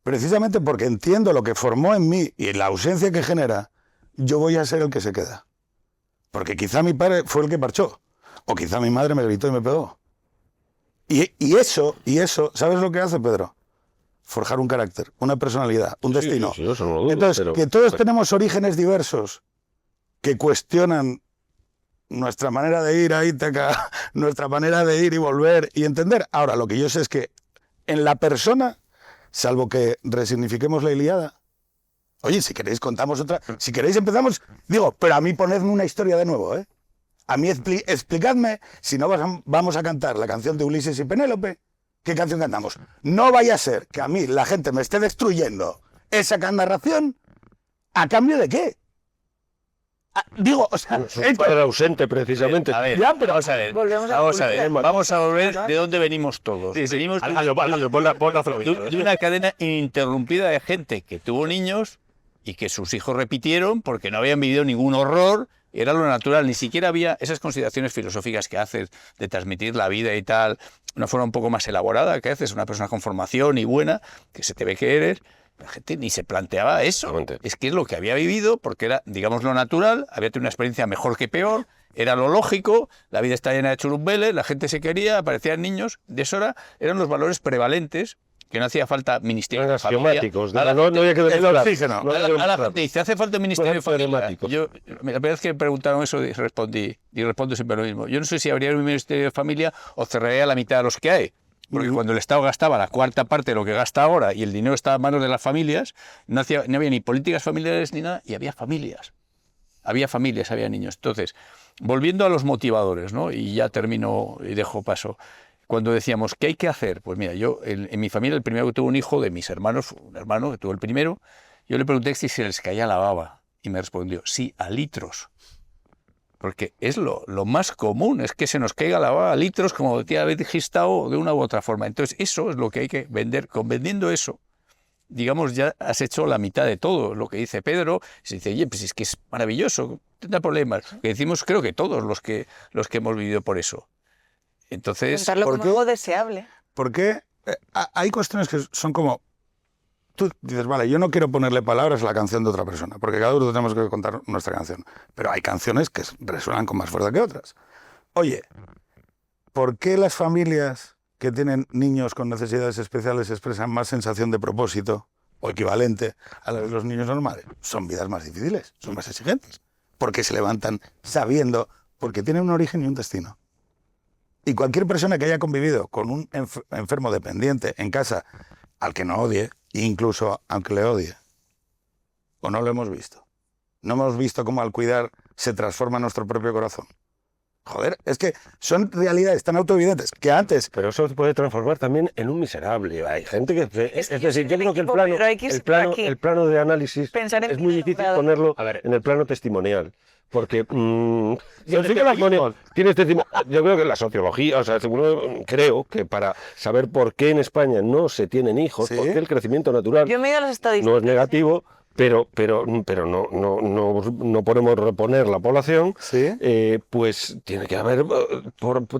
precisamente porque entiendo lo que formó en mí y la ausencia que genera, yo voy a ser el que se queda. Porque quizá mi padre fue el que marchó, o quizá mi madre me gritó y me pegó. Y eso, ¿sabes lo que hace, Pedro? Forjar un carácter, una personalidad, un destino. Sí, eso no lo dudo, Entonces, pero- que todos tenemos orígenes diversos que cuestionan nuestra manera de ir a Ítaca, nuestra manera de ir y volver y entender. Ahora, lo que yo sé es que en la persona, salvo que resignifiquemos la Ilíada, oye, si queréis contamos otra, si queréis empezamos, digo, pero a mí ponedme una historia de nuevo, ¿eh? A mí explicadme, si no vamos a cantar la canción de Ulises y Penélope, ¿qué canción cantamos? No vaya a ser que a mí la gente me esté destruyendo esa narración, ¿a cambio de qué? Digo, o sea, Es un padre ausente, precisamente. A ver, Ya, pero vamos a ver. volvemos a Vamos a ver. cultura. Vamos a volver de dónde venimos todos. Venimos de una cadena ininterrumpida de gente que tuvo niños y que sus hijos repitieron porque no habían vivido ningún horror. Era lo natural, ni siquiera había esas consideraciones filosóficas que haces de transmitir la vida y tal, una forma un poco más elaborada que haces, una persona con formación y buena, que se te ve que eres. La gente ni se planteaba eso. Exactamente. Es que es lo que había vivido, porque era, digamos, lo natural, había tenido una experiencia mejor que peor, era lo lógico, la vida está llena de churumbeles, la gente se quería, aparecían niños, de eso eran los valores prevalentes, que no hacía falta ministerio Eran de familia. axiomáticos. Ahora, No había que el demostrar. oxígeno. No había que a la demostrar. gente dice, ¿hace falta un ministerio de Fueron familia? pragmáticos. Yo, la primera vez que me preguntaron eso respondí, y respondo siempre lo mismo. Yo no sé si habría un ministerio de familia o cerraría la mitad de los que hay. Porque cuando el Estado gastaba la cuarta parte de lo que gasta ahora y el dinero estaba en manos de las familias, no había ni políticas familiares ni nada, y había familias. Había familias, había niños. Entonces, volviendo a los motivadores, ¿no? Y ya termino y dejo paso. Cuando decíamos, ¿qué hay que hacer? Pues mira, yo en mi familia, el primero que tuvo un hijo de mis hermanos, un hermano que tuvo el primero, yo le pregunté si se les caía la baba. Y me respondió, sí, a litros. Porque es lo más común, es que se nos caiga la baba a litros, como decía Betty Gistao, de una u otra forma. Entonces, eso es lo que hay que vender. Con vendiendo eso, digamos, ya has hecho la mitad de todo. Lo que dice Pedro, se dice, oye, pues es que es maravilloso, no tendrá problemas. Que decimos, creo que todos los que hemos vivido por eso. Entonces, Contarlo ¿por como qué? algo deseable. Porque hay cuestiones que son como... Tú dices, vale, yo no quiero ponerle palabras a la canción de otra persona, porque cada uno tenemos que contar nuestra canción. Pero hay canciones que resuenan con más fuerza que otras. Oye, ¿por qué las familias que tienen niños con necesidades especiales expresan más sensación de propósito o equivalente a la de los niños normales? Son vidas más difíciles, son más exigentes. Porque se levantan sabiendo, porque tienen un origen y un destino. Y cualquier persona que haya convivido con un enfermo dependiente en casa, al que no odie, incluso aunque le odie, o no lo hemos visto. No hemos visto cómo al cuidar se transforma nuestro propio corazón. Joder, es que son realidades tan autoevidentes que antes... Pero eso se puede transformar también en un miserable. Hay gente que... Es que decir, yo creo que pero hay que ir por aquí. el plano de análisis Pensar en es muy difícil grado. ponerlo A ver. en el plano testimonial. Porque tienes testimonio. Yo creo que la sociología, o sea, creo que para saber por qué en España no se tienen hijos, Sí. por qué el crecimiento natural Yo me he ido a las estadísticas. no es negativo, pero no podemos reponer la población, Sí. pues tiene que haber,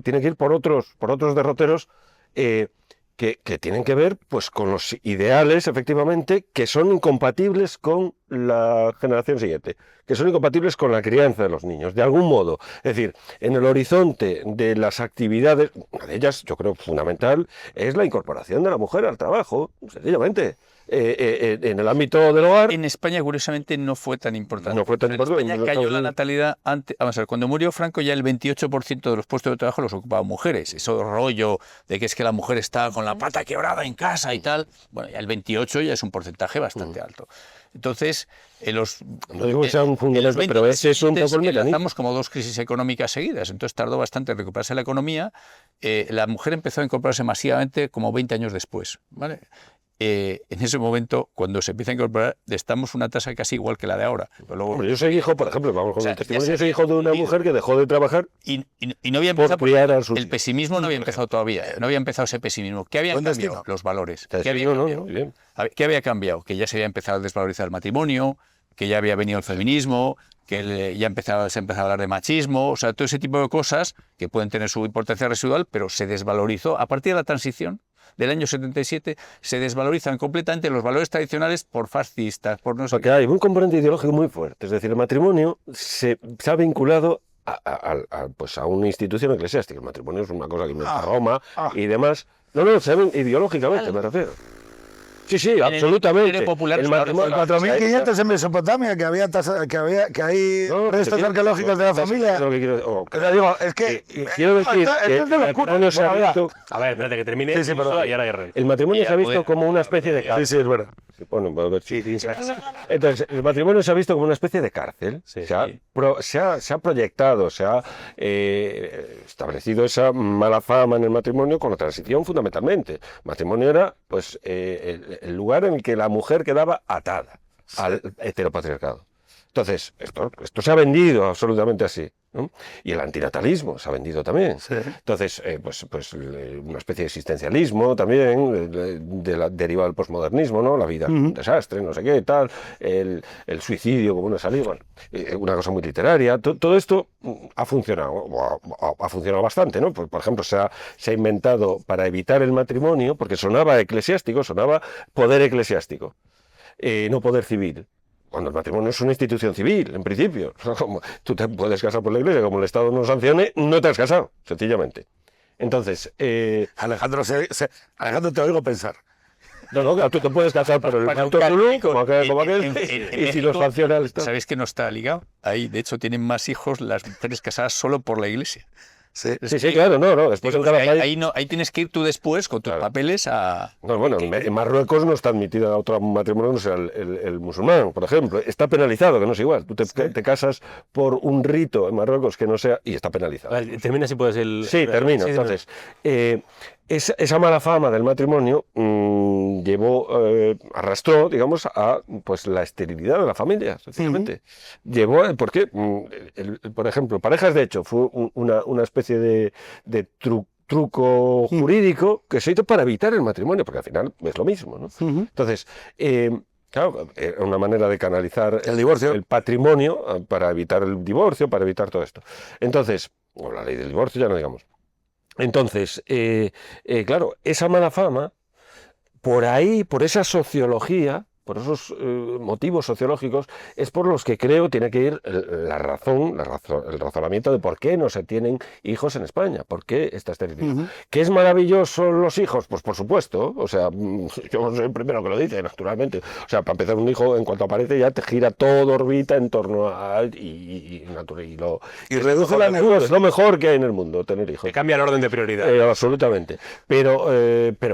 tiene que ir por otros derroteros que tienen que ver pues con los ideales, efectivamente, que son incompatibles con la generación siguiente, que son incompatibles con la crianza de los niños, de algún modo. Es decir, en el horizonte de las actividades, una de ellas, yo creo fundamental, es la incorporación de la mujer al trabajo, sencillamente. En el ámbito del hogar... En España, curiosamente, no fue tan importante. No fue tan En importante. España cayó la natalidad antes. Vamos a ver, cuando murió Franco ya el 28% de los puestos de trabajo los ocupaban mujeres. Eso rollo de que es que la mujer está con la pata quebrada en casa y tal. Bueno, ya el 28 ya es un porcentaje bastante alto. Entonces, No digo que sea un fundamento, pero ese es un poco el mecanismo. Lanzamos como 2 crisis económicas seguidas. Entonces tardó bastante en recuperarse la economía. La mujer empezó a incorporarse masivamente como 20 años después, ¿vale? En ese momento, cuando se empieza a incorporar, estamos una tasa casi igual que la de ahora. Pero luego, Hombre, yo soy hijo, por ejemplo, vamos con O sea, el testimonio, ya yo soy hijo de una vivido. mujer que dejó de trabajar y no había por empezado, criar a sus el pesimismo no había empezado todavía, no había empezado ese pesimismo. ¿Qué había Buen cambiado? destino. Los valores. hijos. ¿Qué había No, cambiado? muy bien. A ver, ¿qué había cambiado? Que ya se había empezado a desvalorizar el matrimonio, que ya había venido el feminismo, que se empezaba a hablar de machismo, o sea, todo ese tipo de cosas que pueden tener su importancia residual, pero se desvalorizó. A partir de la transición del año 77 se desvalorizan completamente los valores tradicionales por fascistas, por no sé Porque hay un componente ideológico muy fuerte. Es decir, el matrimonio se ha vinculado pues a una institución eclesiástica. El matrimonio es una cosa que inventa Roma y demás. No, se ven ideológicamente, me refiero. Sí, absolutamente. popular El es una matrimonio... 4.500 en Mesopotamia, que hay restos arqueológicos de la familia. Lo que quiero, O sea, digo, es que... quiero decir que esto es de el locura. matrimonio se ha Bueno, mira, visto... A ver, espérate que termine. Sí, sí, perdón. Y ahora hay rey. El matrimonio se ha visto poder- como una especie de Sí, cárcel. sí, es verdad. Bueno, a ver, sí. Entonces, el matrimonio se ha visto como una especie de cárcel. Sí. Se ha proyectado, se ha establecido esa mala fama en el matrimonio con la transición fundamentalmente. El matrimonio era pues el lugar en el que la mujer quedaba atada al heteropatriarcado. Entonces, esto se ha vendido absolutamente así, ¿no? Y el antinatalismo se ha vendido también. Sí. Entonces, una especie de existencialismo también, derivado del posmodernismo, ¿no? La vida es un desastre, no sé qué, tal, el suicidio como una salida, bueno, una cosa muy literaria. Todo esto ha funcionado bastante, ¿no? Por ejemplo, se ha inventado para evitar el matrimonio, porque sonaba eclesiástico, sonaba poder eclesiástico, no poder civil. Cuando el matrimonio es una institución civil, en principio. Tú te puedes casar por la iglesia, como el Estado no sancione, no te has casado, sencillamente. Entonces, Alejandro, Alejandro, te oigo pensar. no, tú te puedes casar por el Para un culto católico, como aquel, en y si los México, sanciona el Estado. ¿Sabéis que no está ligado? Ahí, de hecho, tienen más hijos las mujeres casadas solo por la iglesia. Sí. Sí, claro, no, después Digo, en cada país... ahí tienes que ir tú después con tus Claro. papeles a... No, bueno, en Marruecos no está admitida otro matrimonio, no sea el musulmán, por ejemplo. Está penalizado, que no es igual. Tú te casas por un rito en Marruecos que no sea... Y está penalizado. A ver, termina si puedes el... Sí, termino. Sí, Entonces, esa mala fama del matrimonio arrastró, digamos, a pues la esterilidad de la familia, sencillamente. ¿Por qué? Por ejemplo, parejas de hecho fue una especie de truco jurídico que se hizo para evitar el matrimonio, porque al final es lo mismo, ¿no? Entonces, claro, era una manera de canalizar El divorcio. el patrimonio para evitar el divorcio, para evitar todo esto. Entonces, o la ley del divorcio, ya no digamos. Entonces, claro, esa mala fama, por ahí, por esa sociología, por esos motivos sociológicos, es por los que creo tiene que ir el razonamiento de por qué no se tienen hijos en España, por qué esta esterilidad. ¿Que es maravilloso los hijos? Pues por supuesto, o sea, yo soy el primero que lo dice, naturalmente. O sea, para empezar, un hijo, en cuanto aparece, ya te gira todo, orbita en torno a... Y reduce la neurosis. es lo mejor que hay en el mundo, tener hijos. Te cambia el orden de prioridad. Absolutamente. Pero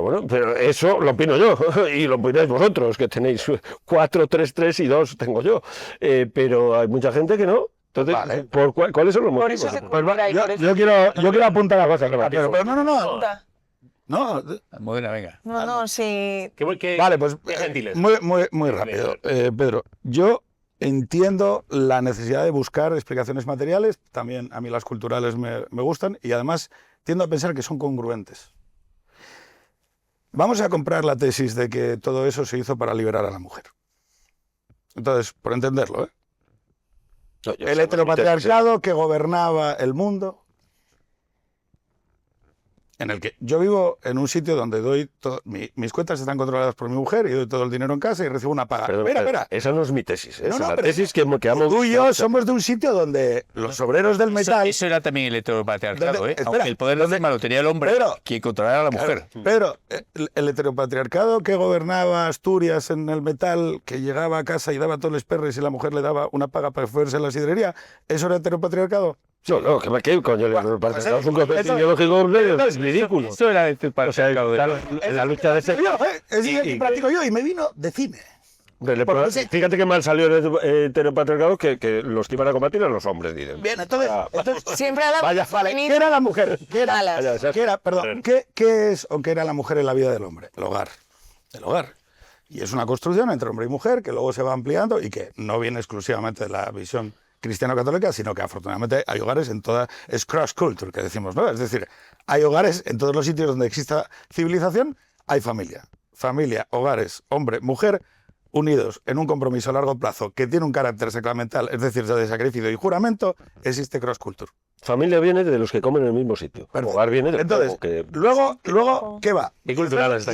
bueno, pero eso lo opino yo y lo opináis vosotros, que tenéis 4, 3, 3 y 2 tengo yo. Pero hay mucha gente que no. Entonces, Vale. ¿cuáles son los Por motivos? eso se Pues va, compra y por eso- yo quiero apuntar a cosas. Pero- Pero no. Pregunta. No, Modena, venga. No, sí. Vale, pues qué gentiles. muy rápido. Pedro, yo entiendo la necesidad de buscar explicaciones materiales, también a mí las culturales me gustan, y además tiendo a pensar que son congruentes. Vamos a comprar la tesis de que todo eso se hizo para liberar a la mujer. Entonces, por entenderlo, No, yo el sé, heteropatriarcado que gobernaba el mundo, en el que yo vivo en un sitio donde doy mis cuentas están controladas por mi mujer y doy todo el dinero en casa y recibo una paga. Perdón, Espera. esa no es mi tesis. No, Esa no, es la pero tesis que amo. Tú y yo somos de un sitio donde los obreros del metal... Eso era también el heteropatriarcado, ¿Dónde? ¿eh? Espera, Aunque el poder de encima lo tenía el hombre, Pero- quien controlara a la mujer. Pero el heteropatriarcado que gobernaba Asturias en el metal, que llegaba a casa y daba todos los perres y la mujer le daba una paga para fuerza en la sidrería, ¿eso era heteropatriarcado? No, ¿qué coño? Bueno, Es un concepto ideológico es ridículo. Eso era el O sea, heteropatriarcado. en la lucha de ese... Es el que practico yo y me vino de cine. Fíjate qué mal salió el heteropatriarcado que los que iban a combatir eran los hombres, dicen. Bien, entonces Siempre a la Vaya, vale, ¿qué era la mujer? ¿Qué era? Malas. Vaya, esas- ¿Qué era, perdón, qué es o qué era la mujer en la vida del hombre? El hogar. El hogar. Y es una construcción entre hombre y mujer que luego se va ampliando y que no viene exclusivamente de la visión cristiano-católica, sino que afortunadamente hay hogares en toda... Es cross-culture, que decimos, ¿no? Es decir, hay hogares en todos los sitios donde exista civilización, hay familia. Familia, hogares, hombre, mujer, unidos en un compromiso a largo plazo que tiene un carácter sacramental, es decir, de sacrificio y juramento, existe cross-culture. Familia viene de los que comen en el mismo sitio. Perfecto. Hogar viene de Entonces, que... luego, ¿qué va? Y cultural está.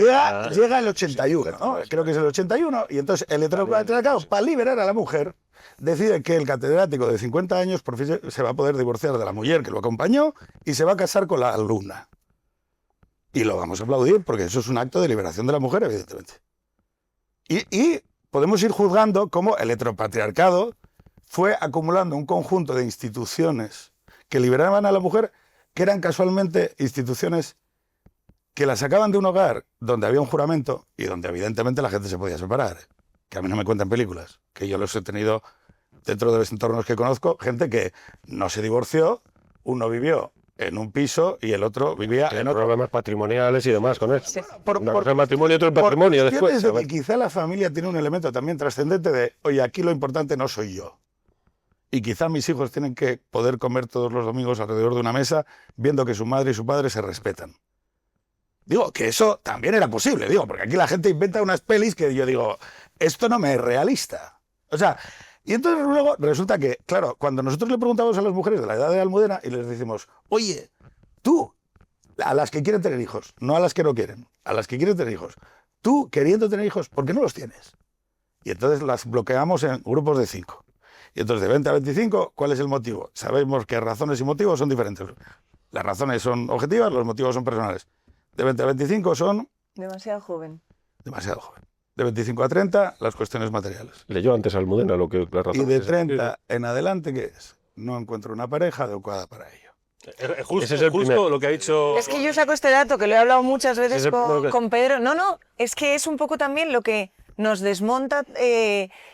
Llega el 81, ¿no? Creo que es el 81, y entonces el heteropatriarcado, para liberar a la mujer, decide que el catedrático de 50 años por fin se va a poder divorciar de la mujer que lo acompañó y se va a casar con la alumna. Y lo vamos a aplaudir porque eso es un acto de liberación de la mujer, evidentemente. Y podemos ir juzgando cómo el heteropatriarcado fue acumulando un conjunto de instituciones que liberaban a la mujer, que eran casualmente instituciones que la sacaban de un hogar donde había un juramento y donde evidentemente la gente se podía separar. Que a mí no me cuentan películas, que yo los he tenido dentro de los entornos que conozco, gente que no se divorció, uno vivió en un piso y el otro vivía en otro. problemas patrimoniales y demás con eso. Sí. Una cosa es el matrimonio y otro el patrimonio Por después. cuestiones de que quizá la familia tiene un elemento también trascendente de, oye, aquí lo importante no soy yo. Y quizá mis hijos tienen que poder comer todos los domingos alrededor de una mesa viendo que su madre y su padre se respetan. Digo, que eso también era posible, digo, porque aquí la gente inventa unas pelis que yo digo, esto no me es realista. O sea, y entonces luego resulta que, claro, cuando nosotros le preguntamos a las mujeres de la edad de Almudena y les decimos, oye, tú, a las que quieren tener hijos, no a las que no quieren, a las que quieren tener hijos, tú queriendo tener hijos, ¿por qué no los tienes? Y entonces las bloqueamos en grupos de 5. Y entonces de 20 a 25, ¿cuál es el motivo? Sabemos que razones y motivos son diferentes. Las razones son objetivas, los motivos son personales. De 20 a 25 son Demasiado joven. demasiado joven. De 25 a 30, las cuestiones materiales. Leyó antes a Almudena lo que la razón Y de es. 30 en adelante, ¿qué es? No encuentro una pareja adecuada para ello. Justo, Ese es el justo primer. lo que ha dicho... Es que yo saco este dato, que lo he hablado muchas veces Ese es lo que- con Pedro. No, es que es un poco también lo que nos desmonta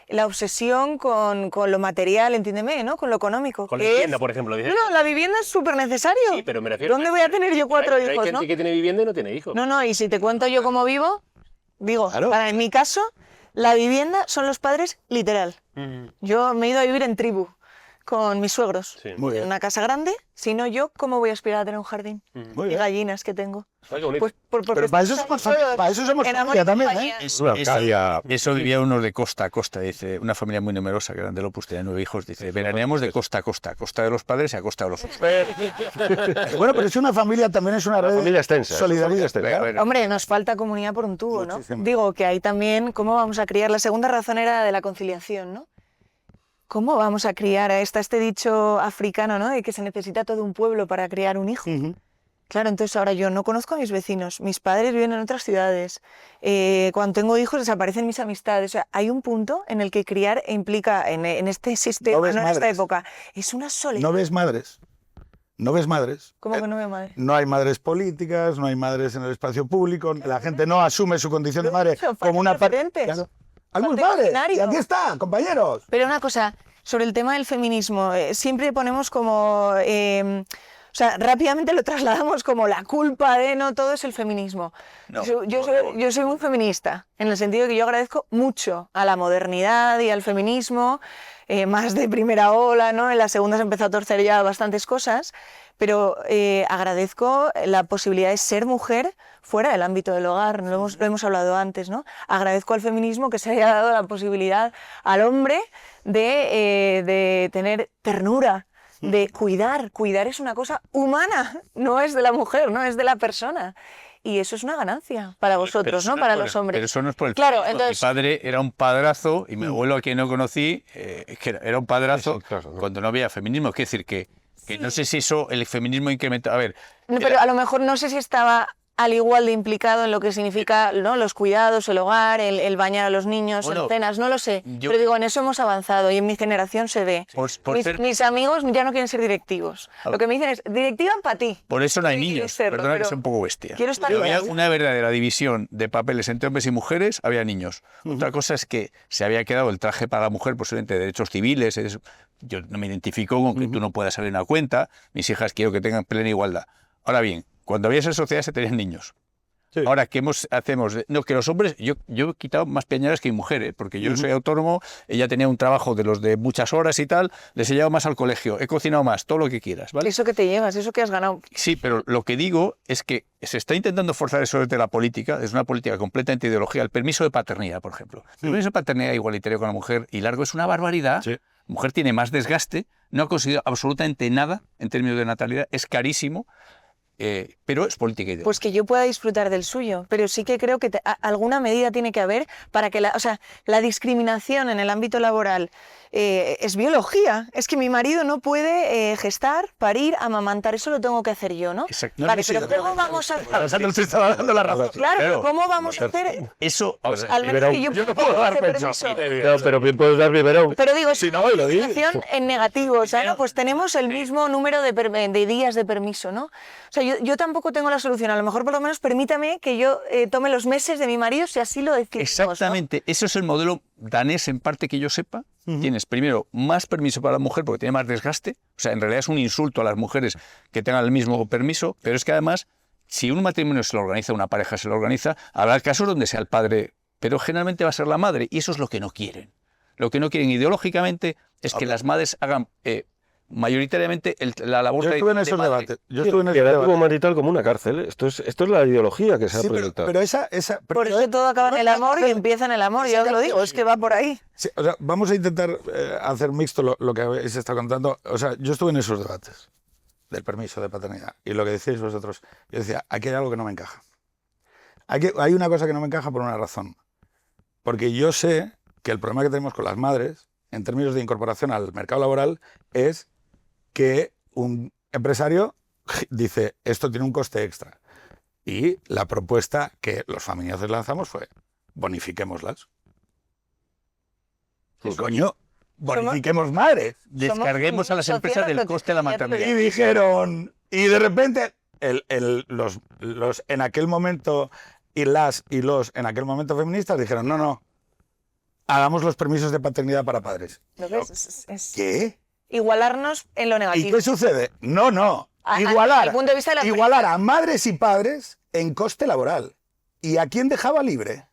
la obsesión con lo material, entiéndeme, ¿no? Con lo económico. Con la que es- vivienda, por ejemplo. Dice, No, la vivienda es súper necesario. sí, pero me refiero... ¿Dónde voy a tener yo 4 Pero hay hijos, gente no? que tiene vivienda y no tiene hijos. No, y si te cuento yo cómo vivo, digo, Claro. en mi caso, la vivienda son los padres literal. Yo me he ido a vivir en tribu con mis suegros. Sí. Muy En bien. una casa grande, si no yo, ¿cómo voy a aspirar a tener un jardín? Muy Y bien. gallinas que tengo. Ay, qué bonito. Pues porque Pero para eso estamos somos, solos para eso somos en amor familia y también, compañía. ¿eh? Es una Arcadia. Eso vivía unos de costa a costa, dice, una familia muy numerosa, que eran del Opus, tenía 9 hijos, dice, veraneamos de costa a costa de los padres y a costa de los hijos. Bueno, pero es una familia, también es una red familia extensa. solidaridad. extensa. Hombre, nos falta comunidad por un tubo, ¿no? Muchísimo. Digo que ahí también, ¿cómo vamos a criar? La segunda razón era de la conciliación, ¿no? ¿Cómo vamos a criar a este dicho africano, ¿no? De que se necesita todo un pueblo para criar un hijo. Ujú. Claro, entonces ahora yo no conozco a mis vecinos, mis padres viven en otras ciudades, cuando tengo hijos desaparecen mis amistades, o sea, hay un punto en el que criar implica, en este sistema, No ves en esta madres. época, es una soledad. No ves madres. No ves madres. ¿Cómo que no veo madre? No hay madres políticas, no hay madres en el espacio público, la gente no asume su condición de madre Eso, como una faltan referentes. Claro. Algunos Falta padres. imaginario. Y aquí está, compañeros. Pero una cosa, sobre el tema del feminismo. Siempre ponemos como... o sea, rápidamente lo trasladamos como la culpa de no todo es el feminismo. No, Yo soy muy feminista, en el sentido que yo agradezco mucho a la modernidad y al feminismo, más de primera ola, ¿no? En la segunda se empezó a torcer ya bastantes cosas, pero agradezco la posibilidad de ser mujer fuera del ámbito del hogar, lo hemos hablado antes, ¿no? Agradezco al feminismo que se haya dado la posibilidad al hombre de tener ternura, de cuidar. Cuidar es una cosa humana, no es de la mujer, no es de la persona. Y eso es una ganancia para vosotros, ¿no? Para los hombres. Pero eso no es por el Claro, feminismo. entonces... Mi padre era un padrazo, y mi abuelo, a quien no conocí, que era un padrazo Sí, claro, ¿no? cuando no había feminismo. Es decir, que no sé si eso, el feminismo incrementó. A ver, No, pero a lo mejor no sé si estaba al igual de implicado en lo que significa, ¿no? Los cuidados, el hogar, el bañar a los niños, Bueno, en cenas, no lo sé. yo- Pero digo, en eso hemos avanzado y en mi generación se ve. por ser- Mis amigos ya no quieren ser directivos. Lo que me dicen es, directiva para ti. por eso no hay Sí, niños. serlo, Perdona que pero sea un poco bestia. quiero estar Pero había bien. una verdadera división de papeles entre hombres y mujeres, había niños. Otra cosa es que se había quedado el traje para la mujer, posiblemente de derechos civiles. Yo no me identifico con que tú no puedas abrir una cuenta. Mis hijas quiero que tengan plena igualdad. Ahora bien, cuando había esa sociedad se tenían niños. Sí. Ahora, ¿qué hacemos? No, que los hombres, yo he quitado más peñaras que mujeres, porque yo soy autónomo, ella tenía un trabajo de los de muchas horas y tal, les he llevado más al colegio, he cocinado más, todo lo que quieras, ¿vale? Eso que te llevas, eso que has ganado. Sí, pero lo que digo es que se está intentando forzar eso desde la política, es una política completamente ideología, el permiso de paternidad, por ejemplo. El permiso de paternidad igualitario con la mujer y largo es una barbaridad. Sí. La mujer tiene más desgaste, no ha conseguido absolutamente nada en términos de natalidad, es carísimo. Pero es política ideológica. Pues que yo pueda disfrutar del suyo, pero sí que creo que alguna medida tiene que haber para que la discriminación en el ámbito laboral es biología. Es que mi marido no puede gestar, parir, amamantar, eso lo tengo que hacer yo, ¿no? Exacto. Vale, pero ¿cómo vamos a hacer? Alessandro se estaba dando la razón. Claro, pero Claro. ¿cómo vamos a hacer? Eso, Al menos que yo no puedo dar ese pecho. permiso. No, pero bien puedes dar biberón. Pero digo, es Si no, lo digo. discriminación en negativo, o sea, ¿no? Pues tenemos el mismo número de días de permiso, ¿no? O sea, yo tampoco tengo la solución, a lo mejor por lo menos permítame que yo tome los meses de mi marido si así lo decidimos, ¿no? exactamente, eso es el modelo danés en parte que yo sepa. Tienes primero más permiso para la mujer porque tiene más desgaste, o sea, en realidad es un insulto a las mujeres que tengan el mismo permiso, pero es que además, si un matrimonio se lo organiza, una pareja se lo organiza, habrá casos donde sea el padre, pero generalmente va a ser la madre, y eso es lo que no quieren. Lo que no quieren ideológicamente es que las madres hagan mayoritariamente la labor Yo estuve en de esos madre. debates. Yo estuve en esos Piedad debates. como marital como una cárcel. Esto es la ideología que se ha Sí, proyectado. pero esa Por eso todo acaba en el amor y empieza en el amor, ya os lo digo, es que va por ahí. Sí, o sea, vamos a intentar hacer mixto lo que habéis estado contando. O sea, yo estuve en esos debates del permiso de paternidad y lo que decíais vosotros, yo decía, aquí hay algo que no me encaja. Hay una cosa que no me encaja por una razón. Porque yo sé que el problema que tenemos con las madres, en términos de incorporación al mercado laboral, es que un empresario dice, esto tiene un coste extra. Y la propuesta que los familiares lanzamos fue, bonifiquémoslas. Pues coño, bonifiquemos madres. Descarguemos a las empresas del coste de la maternidad. Y dijeron, y de repente, los en aquel momento, y los en aquel momento feministas dijeron, no, hagamos los permisos de paternidad para padres. ¿Lo ves? ¿Qué? Igualarnos en lo ¿Y negativo. qué sucede? No. Desde el punto de vista de la Igualar a madres y padres en coste laboral. ¿Y a quién dejaba libre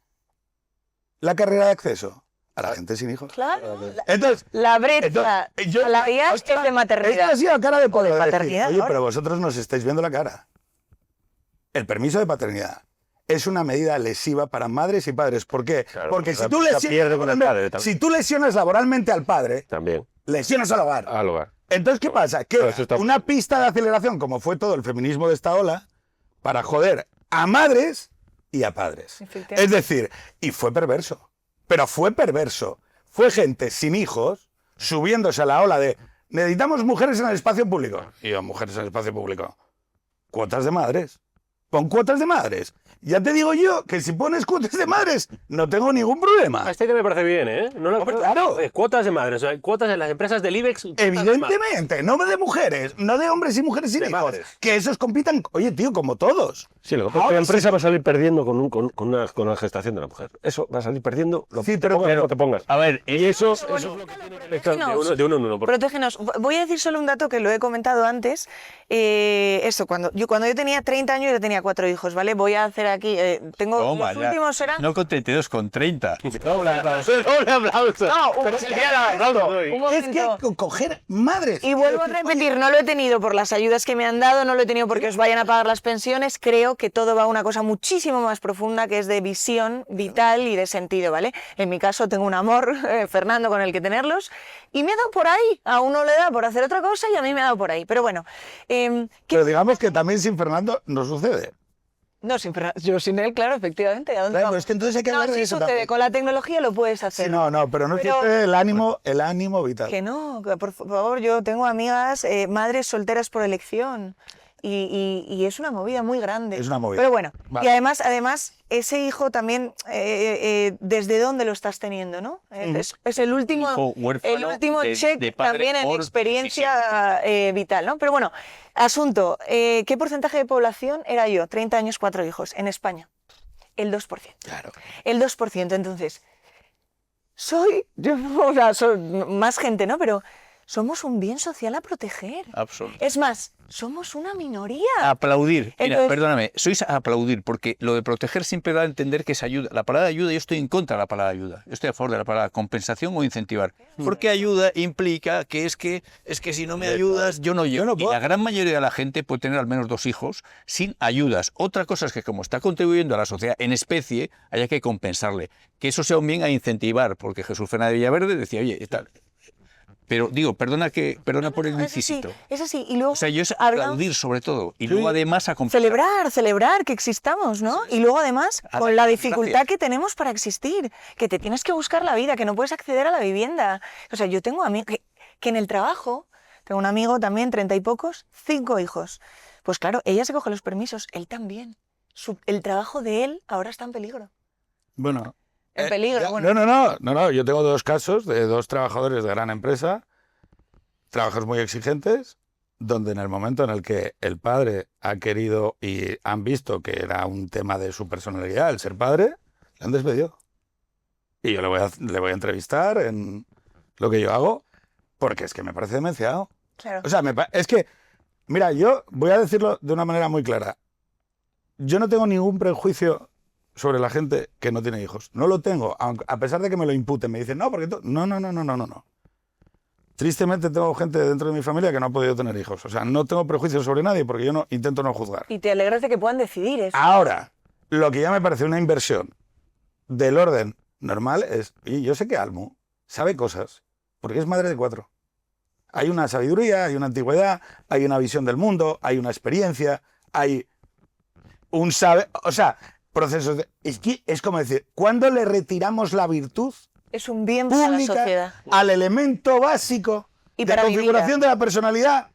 la carrera de acceso? A la gente sin hijos. Claro, Entonces, la brecha salarial es de Esto maternidad. ha sido cara de poder. decir, paternidad, oye, ahora. pero vosotros nos estáis viendo la cara. El permiso de paternidad es una medida lesiva para madres y padres. ¿Por qué? Claro, porque la pierde con el padre también. si tú lesionas laboralmente al padre, También, lesionas al hogar. al hogar. Entonces, ¿qué pasa? Que Pero eso está- una pista de aceleración, como fue todo el feminismo de esta ola, para joder a madres y a padres. Efectivamente. Es decir, y fue perverso. Pero fue perverso. Fue gente sin hijos subiéndose a la ola de necesitamos mujeres en el espacio público. Y yo, mujeres en el espacio público. Cuotas de madres. Pon cuotas de madres. Ya te digo yo que si pones cuotas de madres, no tengo ningún problema. Esta idea me parece bien, ¿eh? No Hombre, claro. Cuotas de madres, o sea, cuotas en las empresas del IBEX. cuotas de madres. Evidentemente, no de mujeres, no de hombres y mujeres sin De hijos. madres. Que esos compitan, oye, tío, como todos. Sí, lo que pasa es que la empresa va a salir perdiendo con la gestación de la mujer. Eso va a salir perdiendo, Sí, te pero- pongas, pero- no te pongas. A ver, Y eso es bueno, lo que tiene que protégenos. de uno en uno. Protégenos. Voy a decir solo un dato que lo he comentado antes. Eso, cuando yo tenía 30 años yo tenía 4 hijos, ¿vale? Voy a hacer aquí, tengo Toma, los ya. últimos serán... No con 32, con 30. Doble aplauso. No, Pero es el día del aplauso hoy. un Es momento. que coger madres. Y vuelvo a repetir, no lo he tenido por las ayudas que me han dado, no lo he tenido porque os vayan a pagar las pensiones. Creo que todo va a una cosa muchísimo más profunda que es de visión vital y de sentido, ¿vale? En mi caso tengo un amor, Fernando, con el que tenerlos, y me ha dado por ahí. A uno le da por hacer otra cosa y a mí me ha dado por ahí. Pero bueno, Pero digamos que también sin Fernando no sucede. no, yo sin él, claro, efectivamente. ¿A dónde Claro, vamos? pero es que entonces hay que No, hablar de sí eso sucede, también. con la tecnología lo puedes hacer. Sí, no, pero no Pero- existe el ánimo vital. Que no, que por favor, yo tengo amigas, madres solteras por elección. Y es una movida muy grande. Es una movida. Pero bueno, Vale. y además, ese hijo también, ¿desde dónde lo estás teniendo, no? Es el último, Hijo huérfano de check padre también en por experiencia vital, ¿no? Pero bueno, asunto, ¿qué porcentaje de población era yo? 30 años, 4 hijos, en España. El 2%. Claro. El 2%, entonces, soy más gente, ¿no? Pero somos un bien social a proteger. Absoluto. Es más, somos una minoría. Aplaudir. Mira, Entonces- perdóname, sois a aplaudir, porque lo de proteger siempre da a entender que es ayuda. La palabra ayuda, yo estoy en contra de la palabra ayuda. Yo estoy a favor de la palabra compensación o incentivar. Porque ayuda implica que es que si no me ayudas, yo no llego. no Y puedo. la gran mayoría de la gente puede tener al menos 2 hijos sin ayudas. Otra cosa es que como está contribuyendo a la sociedad en especie, haya que compensarle. Que eso sea un bien a incentivar, porque Jesús Fernández de Villaverde decía, oye, tal. Pero digo, perdona por el No, es así, incisito. es así. Y luego O sea, yo es hablamos- aplaudir sobre todo. Y luego además a compensar. celebrar que existamos, ¿no? Y luego además Ah, con la dificultad gracias. que tenemos para existir, que te tienes que buscar la vida, que no puedes acceder a la vivienda. O sea, yo tengo amigos que en el trabajo, tengo un amigo también, 30 y pocos, 5 hijos. Pues claro, ella se coge los permisos, él también. El trabajo de él ahora está en peligro. Bueno. En peligro, ya- bueno. No. Yo tengo 2 casos de 2 trabajadores de gran empresa, trabajos muy exigentes, donde en el momento en el que el padre ha querido y han visto que era un tema de su personalidad el ser padre, le han despedido. Y yo le voy a entrevistar en lo que yo hago, porque es que me parece demenciado. Claro. O sea, es que, mira, yo voy a decirlo de una manera muy clara. Yo no tengo ningún prejuicio sobre la gente que no tiene hijos. No lo tengo, a pesar de que me lo imputen. Me dicen, no, porque tú... No. Tristemente tengo gente dentro de mi familia que no ha podido tener hijos. O sea, no tengo prejuicios sobre nadie porque yo intento no juzgar. Y te alegras de que puedan decidir eso. Ahora, lo que ya me parece una inversión del orden normal es, y yo sé que Almu sabe cosas, porque es madre de 4. Hay una sabiduría, hay una antigüedad, hay una visión del mundo, hay una experiencia, hay un saber, o sea, procesos de... Es como decir, ¿cuándo le retiramos la virtud Es un bien para la pública sociedad. al elemento básico Y de para mi configuración de la personalidad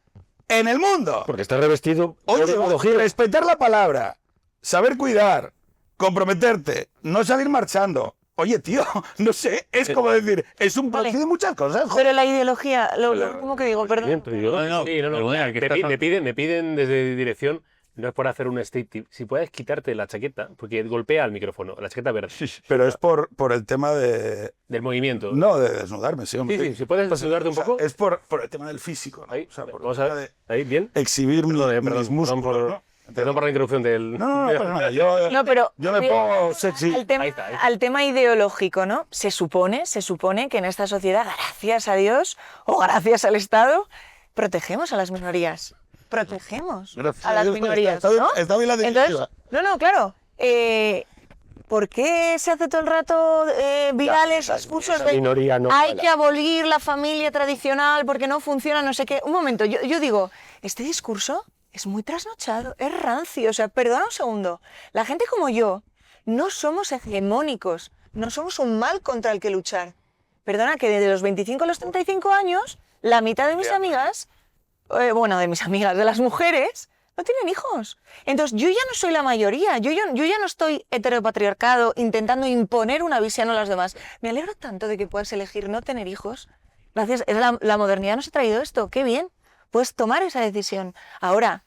en el mundo? Porque está revestido por Oye, ideología. respetar la palabra, saber cuidar, comprometerte, no salir marchando. Oye, tío, no sé, es como decir, es un Vale. proxy de muchas cosas. joder. Pero la ideología, lo último que digo, perdón. No, Sí, no. pero bueno, que estás- Me piden desde dirección, no es por hacer un state tip, si puedes quitarte la chaqueta, porque golpea el micrófono, la chaqueta verde, Pero es por el tema de... del movimiento. No, de desnudarme, sí, hombre. Sí, si puedes desnudarte un O sea, poco. Es por el tema del físico, ¿no? Ahí, O sea, por vamos el a tema ver. de Ahí, bien. exhibir mis músculos, ¿no? Perdón por la interrupción del... No, pasa nada. Yo No, pero me pongo sexy. al tema, Ahí está. al tema ideológico, ¿no? Se supone que en esta sociedad, gracias a Dios o gracias al Estado, protegemos a las minorías. Protegemos Gracias a las Dios, minorías, está bien- ¿no? está bien la Entonces, directiva. claro. ¿Por qué se hace todo el rato virales discursos esa minoría no hay cuela. que abolir la familia tradicional porque no funciona, no sé qué? Un momento, yo digo, este discurso es muy trasnochado, es rancio. O sea, perdona un segundo. La gente como yo no somos hegemónicos, no somos un mal contra el que luchar. Perdona que desde los 25 a los 35 años, la mitad de mis amigas, de mis amigas, de las mujeres, no tienen hijos. Entonces, yo ya no soy la mayoría, yo ya no estoy heteropatriarcado intentando imponer una visión a los demás. Me alegro tanto de que puedas elegir no tener hijos. Gracias, la modernidad nos ha traído esto, qué bien. Puedes tomar esa decisión. Ahora,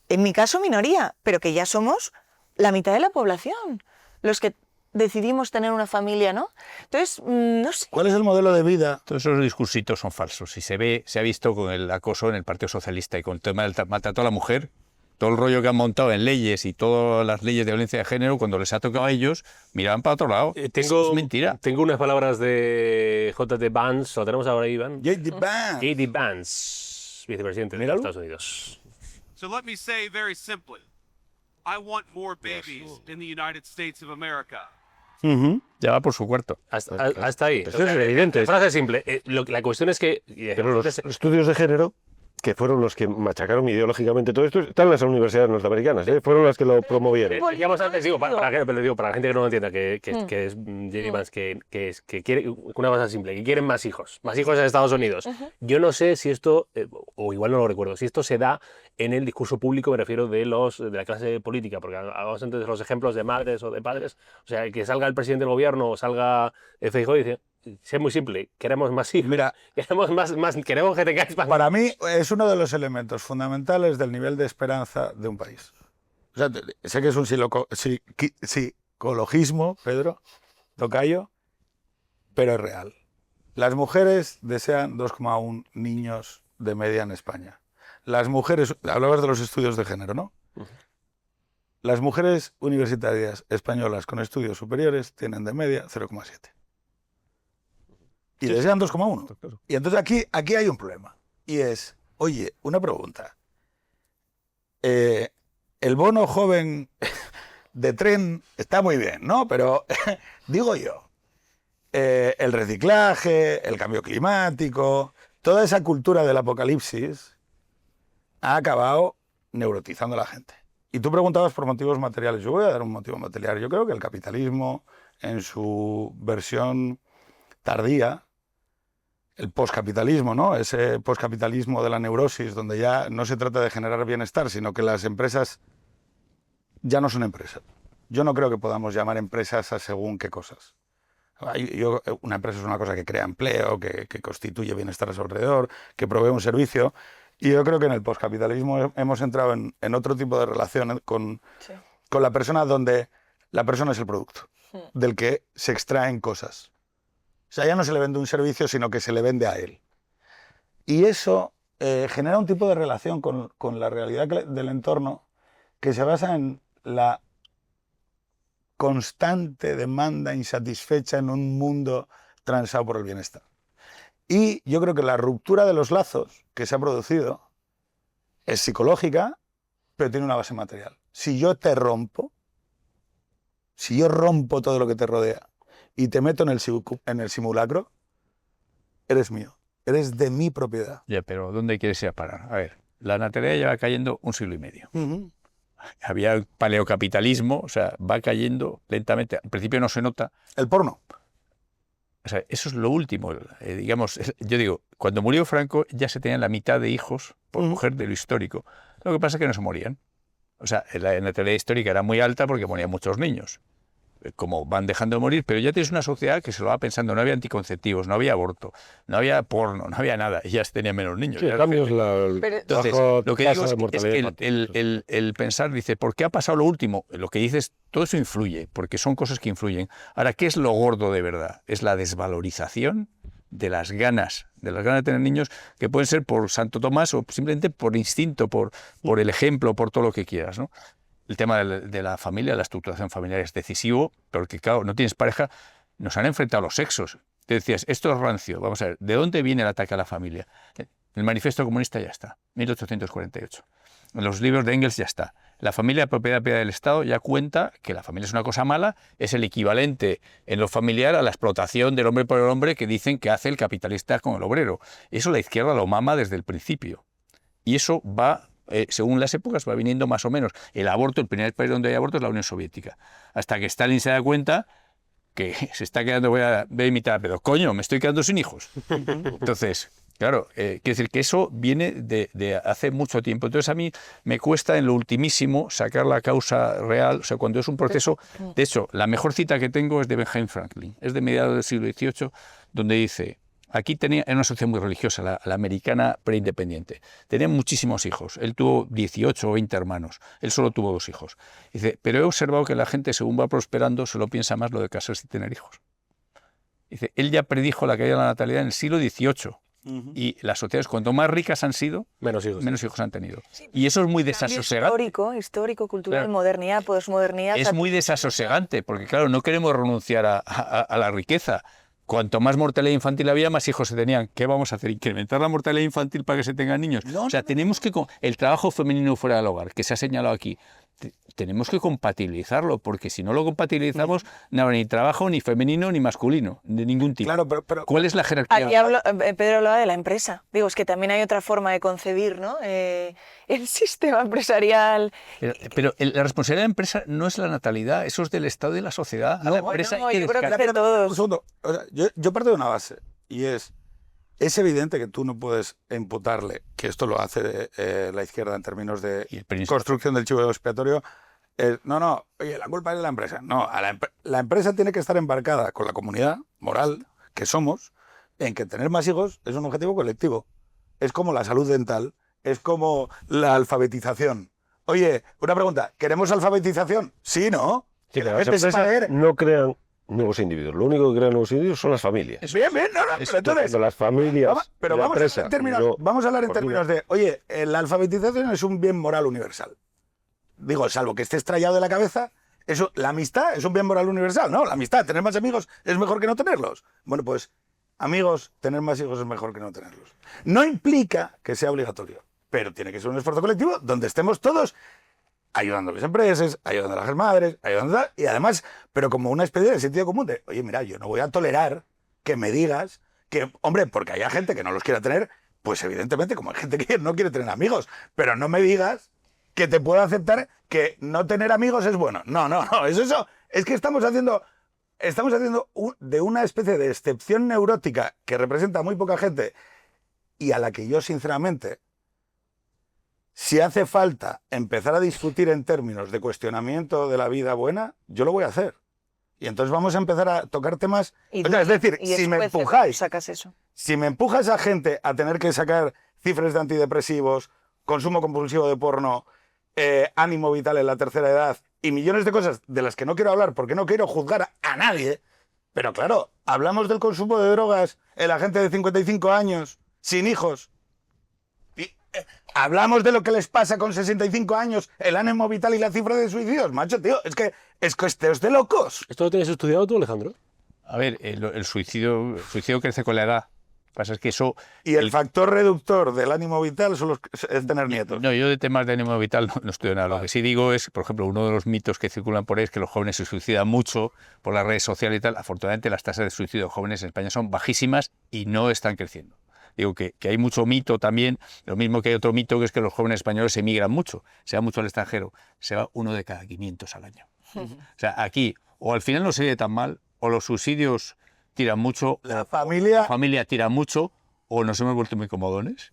en mi caso minoría, pero que ya somos la mitad de la población, los que decidimos tener una familia, ¿no? Entonces, no sé. ¿Cuál es el modelo de vida? Todos esos discursitos son falsos. Y se ha visto con el acoso en el Partido Socialista y con el tema del maltrato a la mujer, todo el rollo que han montado en leyes y todas las leyes de violencia de género, cuando les ha tocado a ellos, miraban para otro lado. Es mentira. Tengo unas palabras de J.D. Vance, lo tenemos ahora, Iván. J.D. Vance, vicepresidente de Estados Unidos. So let me say very simply, I want more babies in the United States of America. Ya va por su cuarto. Hasta ahí. Eso es evidente. Frase simple. La cuestión es que... Pero los estudios de género, que fueron los que machacaron ideológicamente todo esto, están en las universidades norteamericanas, fueron las que lo promovieron. Digamos antes, para la gente que no lo entienda, que es J.D. Vance, que quiere una cosa simple, que quieren más hijos en Estados Unidos. Yo no sé si esto, o igual no lo recuerdo, si esto se da en el discurso público, me refiero de la clase política, porque hablamos antes de los ejemplos de madres o de padres, o sea, que salga el presidente del gobierno o salga Feijóo y dice, es muy simple, queremos más hijos, Mira, queremos que tengáis más. Para mí es uno de los elementos fundamentales del nivel de esperanza de un país. O sea, sé que es un psicologismo, Pedro, tocayo, pero es real. Las mujeres desean 2,1 niños de media en España. Las mujeres, hablabas de los estudios de género, ¿no? Las mujeres universitarias españolas con estudios superiores tienen de media 0,7. Y desean 2,1. Y entonces aquí hay un problema. Y es, oye, una pregunta. El bono joven de tren está muy bien, ¿no? Pero digo yo, el reciclaje, el cambio climático, toda esa cultura del apocalipsis ha acabado neurotizando a la gente. Y tú preguntabas por motivos materiales. Yo voy a dar un motivo material. Yo creo que el capitalismo, en su versión tardía, el poscapitalismo, ¿no? Ese poscapitalismo de la neurosis, donde ya no se trata de generar bienestar, sino que las empresas ya no son empresas. Yo no creo que podamos llamar empresas a según qué cosas. Una empresa es una cosa que crea empleo, que constituye bienestar a su alrededor, que provee un servicio. Y yo creo que en el poscapitalismo hemos entrado en otro tipo de relación con la persona, donde la persona es el producto, del que se extraen cosas. O sea, ya no se le vende un servicio, sino que se le vende a él. Y eso genera un tipo de relación con la realidad del entorno que se basa en la constante demanda insatisfecha en un mundo transado por el bienestar. Y yo creo que la ruptura de los lazos que se ha producido es psicológica, pero tiene una base material. Si yo te rompo, si yo rompo todo lo que te rodea y te meto en el simulacro, eres mío, eres de mi propiedad. Ya, pero ¿dónde quieres ir a parar? A ver, la natalidad lleva cayendo 1 siglo y medio. Había el paleocapitalismo, o sea, va cayendo lentamente. Al principio no se nota. El porno. O sea, eso es lo último. Digamos, yo digo, cuando murió Franco ya se tenían la mitad de hijos por mujer de lo histórico. Lo que pasa es que no se morían. O sea, la natalidad histórica era muy alta porque morían muchos niños. Como van dejando de morir, pero ya tienes una sociedad que se lo va pensando. No había anticonceptivos, no había aborto, no había porno, no había nada. Y ya se tenían menos niños. Sí, el cambio es entonces, lo que digo es que el pensar, dice, ¿por qué ha pasado lo último? Lo que dices, todo eso influye, porque son cosas que influyen. Ahora, ¿qué es lo gordo de verdad? Es la desvalorización de las ganas de tener niños, que pueden ser por Santo Tomás o simplemente por instinto, por el ejemplo, por todo lo que quieras, ¿no? El tema de la familia, la estructuración familiar es decisivo, porque claro, no tienes pareja, nos han enfrentado los sexos. Te decías, esto es rancio, vamos a ver, ¿de dónde viene el ataque a la familia? El manifiesto comunista ya está, 1848. En los libros de Engels ya está. La familia de propiedad del Estado ya cuenta que la familia es una cosa mala, es el equivalente en lo familiar a la explotación del hombre por el hombre que dicen que hace el capitalista con el obrero. Eso la izquierda lo mama desde el principio. Y eso va... según las épocas va viniendo más o menos. El aborto, el primer país donde hay aborto es la Unión Soviética. Hasta que Stalin se da cuenta que se está quedando, voy a imitar a Pedro, coño, me estoy quedando sin hijos. Entonces, Claro, quiero decir que eso viene de hace mucho tiempo. Entonces a mí me cuesta en lo ultimísimo sacar la causa real, o sea, cuando es un proceso. De hecho, la mejor cita que tengo es de Benjamin Franklin, es de mediados del siglo XVIII, donde dice, aquí era una sociedad muy religiosa, la americana preindependiente. Tenía muchísimos hijos, él tuvo 18 o 20 hermanos, él solo tuvo 2 hijos. Dice, pero he observado que la gente según va prosperando solo piensa más lo de casarse y tener hijos. Dice, él ya predijo la caída de la natalidad en el siglo XVIII. Y las sociedades, cuanto más ricas han sido, menos hijos han tenido. Y eso es muy desasosegante. Histórico, cultural, Claro. modernidad, posmodernidad. Es muy desasosegante, porque claro, no queremos renunciar a la riqueza. Cuanto más mortalidad infantil había, más hijos se tenían. ¿Qué vamos a hacer? ¿Incrementar la mortalidad infantil para que se tengan niños? O sea, tenemos que... El trabajo femenino fuera del hogar, que se ha señalado aquí, tenemos que compatibilizarlo, porque si no lo compatibilizamos, no habrá ni trabajo, ni femenino, ni masculino, de ningún tipo. Claro, pero ¿Cuál es la jerarquía? Aquí Pedro hablaba de la empresa. Digo, es que también hay otra forma de concebir, ¿no? El sistema empresarial. Pero la responsabilidad de la empresa no es la natalidad, eso es del Estado y de la sociedad. A la empresa hay que yo creo que descartar. de todos. un segundo. O sea, yo parto de una base, y es evidente que tú no puedes imputarle, que esto lo hace la izquierda en términos de Y el permiso. construcción del chivo expiatorio. No, oye, la culpa es de la empresa. No, la empresa tiene que estar embarcada con la comunidad moral que somos en que tener más hijos es un objetivo colectivo. Es como la salud dental, es como la alfabetización. Oye, una pregunta, ¿queremos alfabetización? Sí, ¿no? Sí, Que la pero las gente sepa empresas leer. no crean nuevos individuos. Lo único que crean nuevos individuos son las familias. Bien, no, pero entonces... Cuando las familias. Pero y la vamos, empresa, vamos a hablar en por términos de, oye, la alfabetización es un bien moral universal. Digo, salvo que estés trallado de la cabeza, eso, la amistad es un bien moral universal, ¿no? La amistad, tener más amigos es mejor que no tenerlos. Bueno, pues, amigos, tener más hijos es mejor que no tenerlos. No implica que sea obligatorio, pero tiene que ser un esfuerzo colectivo donde estemos todos ayudando a las empresas, ayudando a las madres, ayudando a... Y además, pero como una especie de sentido común de, oye, mira, yo no voy a tolerar que me digas que, hombre, porque haya gente que no los quiera tener, pues evidentemente, como hay gente que no quiere tener amigos, pero no me digas que te puedo aceptar que no tener amigos es bueno. No, eso. Es que estamos haciendo de una especie de excepción neurótica que representa a muy poca gente y a la que yo, sinceramente, si hace falta empezar a discutir en términos de cuestionamiento de la vida buena, yo lo voy a hacer. Y entonces vamos a empezar a tocar temas... Y O sea, es decir, y si me después empujáis... sacas eso. Si me empujas a gente a tener que sacar cifras de antidepresivos, consumo compulsivo de porno, ánimo vital en la tercera edad y millones de cosas de las que no quiero hablar porque no quiero juzgar a nadie, pero claro, hablamos del consumo de drogas en la gente de 55 años, sin hijos. Y, hablamos de lo que les pasa con 65 años, el ánimo vital y la cifra de suicidios. Macho, tío, es que esto es de locos. ¿Esto lo tienes estudiado tú, Alejandro? A ver, el suicidio crece con la edad. Lo que pasa es que eso... Y el factor reductor del ánimo vital es tener nietos. No, yo de temas de ánimo vital no estudio nada. Lo que sí digo es, por ejemplo, uno de los mitos que circulan por ahí es que los jóvenes se suicidan mucho por las redes sociales y tal. Afortunadamente las tasas de suicidio de jóvenes en España son bajísimas y no están creciendo. Digo que hay mucho mito también, lo mismo que hay otro mito que es que los jóvenes españoles emigran mucho, se va mucho al extranjero, se va 1 de cada 500 al año. O sea, aquí o al final no se ve tan mal, o los subsidios tiran mucho, La la familia... tira mucho, o nos hemos vuelto muy comodones,